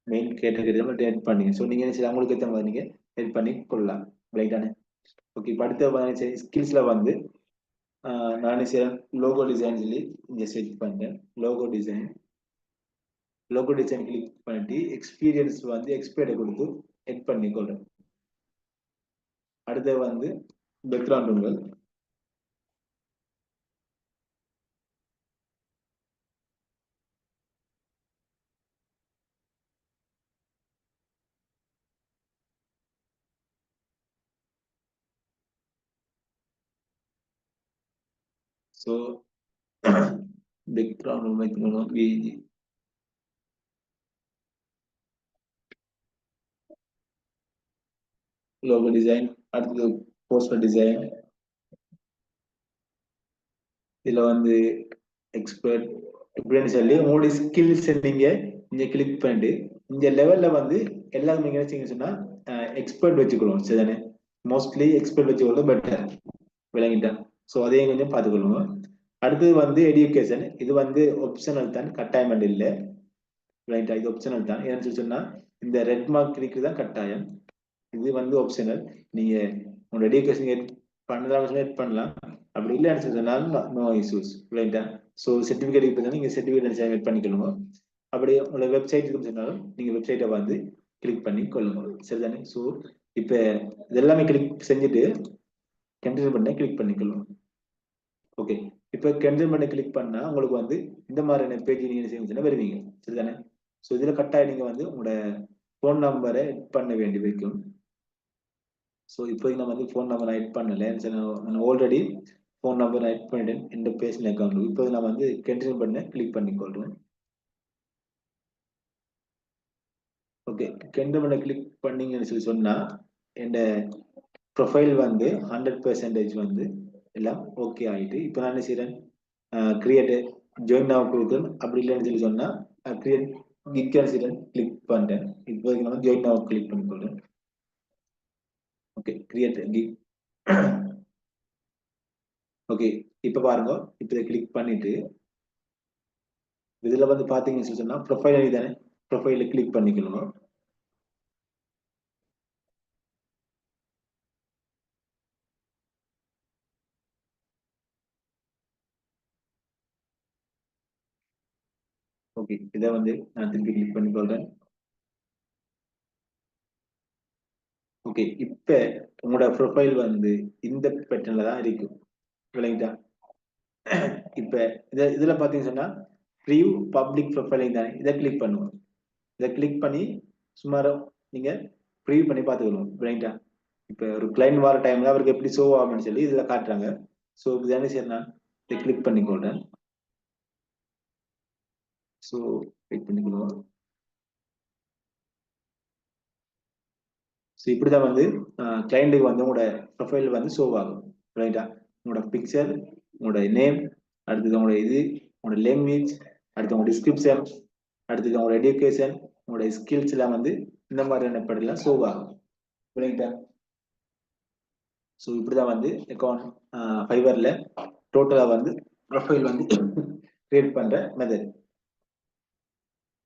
மெயின் கேட்டகரி தான் எட் பண்ணி, ஸோ நீங்க என்ன செய்யலாம், உங்களுக்கு ஏற்ற மாதிரி நீங்க எட் பண்ணி கொள்ளலாம். ரைட்டானே? ஓகே, இப்போ அடுத்த ஸ்கில்ஸ்ல வந்து நான் செய்யறேன் லோகோ டிசைன் சொல்லி இங்க செட் பண்ணேன். லோகோ டிசைன் கிளிக் பண்ணிட்டு எக்ஸ்பீரியன்ஸ் வந்து எக்ஸ்பைர்டை கொடுத்து எட் பண்ணி கொள்றேன். அடுத்து வந்து பேக்ரவுண்ட் உங்கள் ஸோ பேக்ரவுண்ட் வைக்கணும். லோகோ டிசைன், அடுத்தது போஸ்டர் டிசைன். இதுல வந்து எக்ஸ்பர்ட் இப்படின்னு சொல்லி உங்களுடைய ஸ்கில்ஸ் நீங்க இங்க கிளிக் பண்ணிட்டு இந்த லெவல்ல வந்து எல்லாரும் நீங்க நினைச்சீங்கன்னு சொன்னா எக்ஸ்பர்ட் வச்சுக்கணும். சரிதானே? மோஸ்ட்லி எக்ஸ்பர்ட் வச்சுக்கொள்ள பெட்டர். விளங்கிட்டேன். ஸோ அதையும் கொஞ்சம் பார்த்துக்கொள்ளுங்க. அடுத்தது வந்து எஜுகேஷன். இது வந்து ஆப்ஷனல் தான், கட்டாயம் இல்லை. ரைட்டா? இது ஆப்ஷனல் தான். ஏன்னு சொல்லி சொன்னா இந்த ரெட் மார்க் இருக்கிறது தான் கட்டாயம். இது வந்து ஆப்ஷனல். நீங்க உங்களோட எஜுகேஷன் பண்ணலாம் எட் பண்ணலாம். அப்படி இல்லைன்னு சொல்லி சொன்னாலும் நோ இஷ்யூஸ். ரைட்டா? ஸோ சர்டிஃபிகேட் இப்போ நீங்க சர்டிஃபிகேட் எட் பண்ணிக்கொள்ளுங்க. அப்படி உங்களோட வெப்சைட் இருக்குன்னு சொன்னாலும் நீங்க வெப்சைட்டை வந்து கிளிக் பண்ணி கொள்ளுங்க. சரிதானே? ஸோ இப்போ இதெல்லாமே கிளிக் செஞ்சுட்டு கண்டினியூ பண்ண கிளிக் பண்ணிக்கொள்ளுங்க. ஓகே, இப்போ கண்டினியூ பண்ண கிளிக் பண்ணா உங்களுக்கு வந்து இந்த மாதிரியான பேஜ் நீங்க செய்யுங்க வருவீங்க. சரிதானே? ஸோ இதுல கட்டாயம் நீங்க வந்து உங்களோட ஃபோன் நம்பரை எட் பண்ண வேண்டி வைக்கும். ஸோ இப்போதைக்கு நான் வந்து ஃபோன் நம்பர் எட் பண்ணல. நான் ஆல்ரெடி ஃபோன் நம்பர் எட் பண்ணிட்டேன் இந்த பேஜ் அக்கௌண்ட். இப்போ நான் வந்து கண்டினியூ பண்ண கிளிக் பண்ணிக்கொள்றேன். ஓகே, கண்டினியூ பண்ண கிளிக் பண்ணீங்கன்னு சொல்லி சொன்னா என் ப்ரொஃபைல் வந்து 100% வந்து எல்லாம் ஓகே ஆயிட்டு இப்போ நான் என்ன செய்யறேன், கிரியேட் ஜாயின் ஆக கொடுக்குறேன். அப்படி இல்லைன்னு சொல்லி சொன்னா கிரியேட் கிக் செய்யறேன், கிளிக் பண்ணிட்டேன். இப்போதைக்கு நான் ஜாயின் ஆக கிளிக் பண்ணிக்கொள்றேன். Okay, create gig. ஓகே, இப்போ பாருங்க. இப்போ இதை கிளிக் பண்ணிட்டு இதுல வந்து பாத்தீங்கன்னு சொன்னா ப்ரொஃபைல் ஐடி தானே, ப்ரொஃபைல கிளிக் பண்ணிக்கணும். ஓகே, இதை வந்து நான் திருப்பி கிளிக் பண்ணி கொள்றேன். ஓகே, இப்ப உங்களோட ப்ரொஃபைல் வந்து இந்த பேட்டர்ன்ல தான் இருக்கு. விளங்கிட்டா? இப்ப இதுல பாத்தீங்கன்னு சொன்னா ப்ரிவ்யூ பப்ளிக் ப்ரொஃபைல் தானே, இதை கிளிக் பண்ணுவோம். இதை கிளிக் பண்ணி சுமார நீங்க ப்ரிவ்யூ பண்ணி பாத்துக்கணும். விளங்கிட்டா? இப்ப ஒரு கிளைண்ட் வர டைம்ல அவருக்கு எப்படி ஷோ ஆகும்னு சொல்லி இதுல காட்டுறாங்க. ஸோ இதுதானே சரி, நான் இதை கிளிக் பண்ணிக்கொள்றேன். ஸோ வெயிட் பண்ணிக்கணும். ஸோ இப்படிதான் வந்து கிளைண்ட்டுக்கு வந்து உங்களோட ப்ரொஃபைல் வந்து ஷோ ஆகும். ரைட்டா? உங்களோட பிக்சர், உங்களோட நேம், அடுத்தது உங்களோட இது, உங்களோட லாங்குவேஜ், அடுத்து உங்களோட டிஸ்கிரிப்ஷன், அடுத்தது உங்களோட எடுகேஷன், உங்களுடைய ஸ்கில்ஸ் எல்லாம் வந்து இந்த மாதிரியான படிலாம் ஷோவ் ஆகும். புரியுதா? ஸோ இப்படிதான் வந்து அக்கௌண்ட் ஃபைவர்ல டோட்டலா வந்து ப்ரொஃபைல் வந்து கிரியேட் பண்ற மெத்தட்.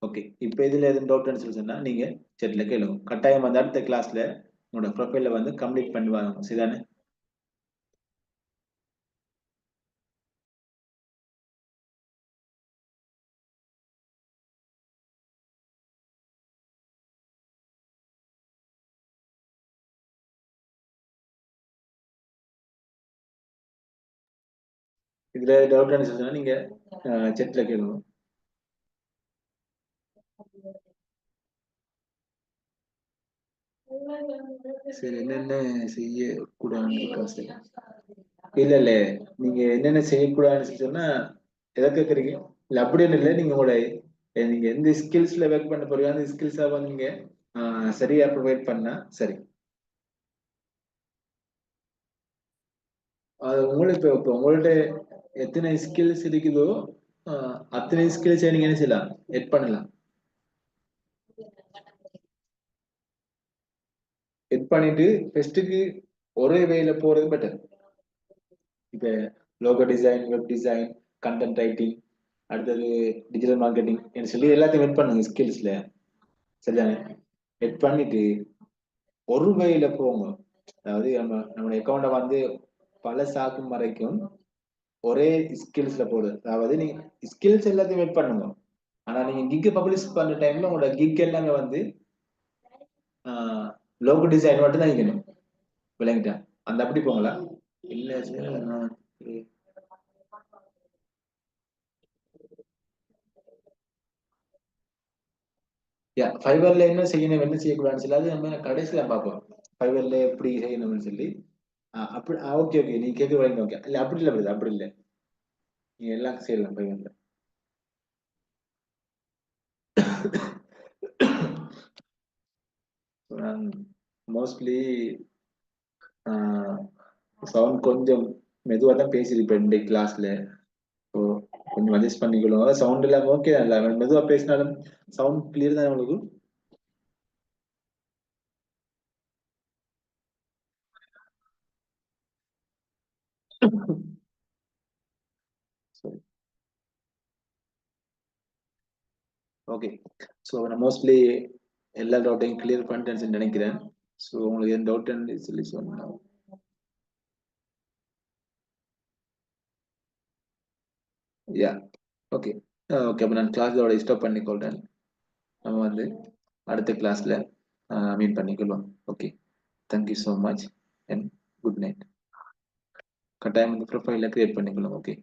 ஓகே, இப்போ இதுல எதுவும் டவுட்னு சொல்லி சொன்னா நீங்க செட்ல கேளுங்க. கட்டாயம் வந்து அடுத்த கிளாஸ்ல உங்களோட ப்ரொஃபைல வந்து கம்ப்ளீட் பண்ணுவாங்க. சரிதானே? இதுல டவுட்னு சொல்லி சொன்னா நீங்க செட்ல கேளுங்க. சரி, என்னென்ன செய்யக்கூடாதுன்னு இருக்கா? சரி, இல்ல இல்ல, நீங்க என்னென்ன செய்யக்கூடாதுன்னு சொன்னா எதை கேக்குறீங்க? இல்ல அப்படின்னு இல்லை, நீங்க உங்களோட நீங்க எந்த ஸ்கில்ஸ்ல ஒர்க் பண்ண போறீங்க அந்த ஸ்கில்ஸா வந்து நீங்க சரியா ப்ரொவைட் பண்ணா சரி. அது உங்களுக்கு இப்போ உங்கள்ட்ட எத்தனை ஸ்கில்ஸ் இருக்குதோ அத்தனை ஸ்கில்ஸ் நீங்க என்ன செய்யலாம், எட் பண்ணலாம். எட் பண்ணிட்டு ஃபெஸ்ட்டுக்கு ஒரே வேல போறது பெட்டர். இப்ப logo design, web design, content writing, அடுத்தது டிஜிட்டல் மார்க்கெட்டிங் சொல்லி எல்லாத்தையும் எட் பண்ணுங்க ஸ்கில்ஸ்ல. சரிதானே? எட் பண்ணிட்டு ஒரு வகையில போங்க. அதாவது நம்ம அக்கௌண்ட வந்து பல சாக்கும் வரைக்கும் ஒரே ஸ்கில்ஸ்ல போடு. அதாவது நீங்க ஸ்கில்ஸ் எல்லாத்தையும் எட் பண்ணுங்க. ஆனா நீங்க கிக் பப்ளிஷ் பண்ற டைம்ல உங்களோட கிக் எல்லாமே வந்து லோகோ டிசைன் மட்டும் தான் இருக்கணும். விளங்கிட்டா? அந்த அப்படி போங்களா? இல்ல சார், ஃபைவர்ல என்ன செய்யணும் என்ன செய்யக்கூடாதுன்னு சொல்லி அது நம்ம கடைசியில பார்ப்போம். ஃபைவர்ல எப்படி செய்யணும்னு சொல்லி அப்படி ஓகே ஓகே, நீங்க கேட்க வரீங்க. ஓகே, இல்ல அப்படி இல்ல பிரதர், அப்படி இல்ல, நீங்க எல்லாம் செய்யலாம் ஃபைவர்ல. மோஸ்ட்லி சவுண்ட் கொஞ்சம் மெதுவா தான் பேசியிருப்பேன் இந்த கிளாஸ்ல. ஸோ கொஞ்சம் அட்ஜஸ்ட் பண்ணிக்கணும். சவுண்ட் எல்லாம் ஓகே தான், இல்லை மெதுவா பேசினாலும் சவுண்ட் கிளியர் தான் உங்களுக்கு. சரி, ஓகே. ஸோ நான் மோஸ்ட்லி எல்லா டவுட்டையும் கிளியர் பண்ணிட்டேன்னு நினைக்கிறேன். ஸோ உங்களுக்கு எந்த டவுட் சொல்லி சொன்னேன். யா, ஓகே. ஓகே, அப்போ நான் கிளாஸோட ஸ்டாப் பண்ணிக்கொள்றேன். நம்ம வந்து அடுத்த கிளாஸ்ல மீட் பண்ணிக்கலாம். Okay, thank you so much and good night. கட்டாயம் இந்த ப்ரொஃபைல கிரியேட் பண்ணிக்கலாம். ஓகே.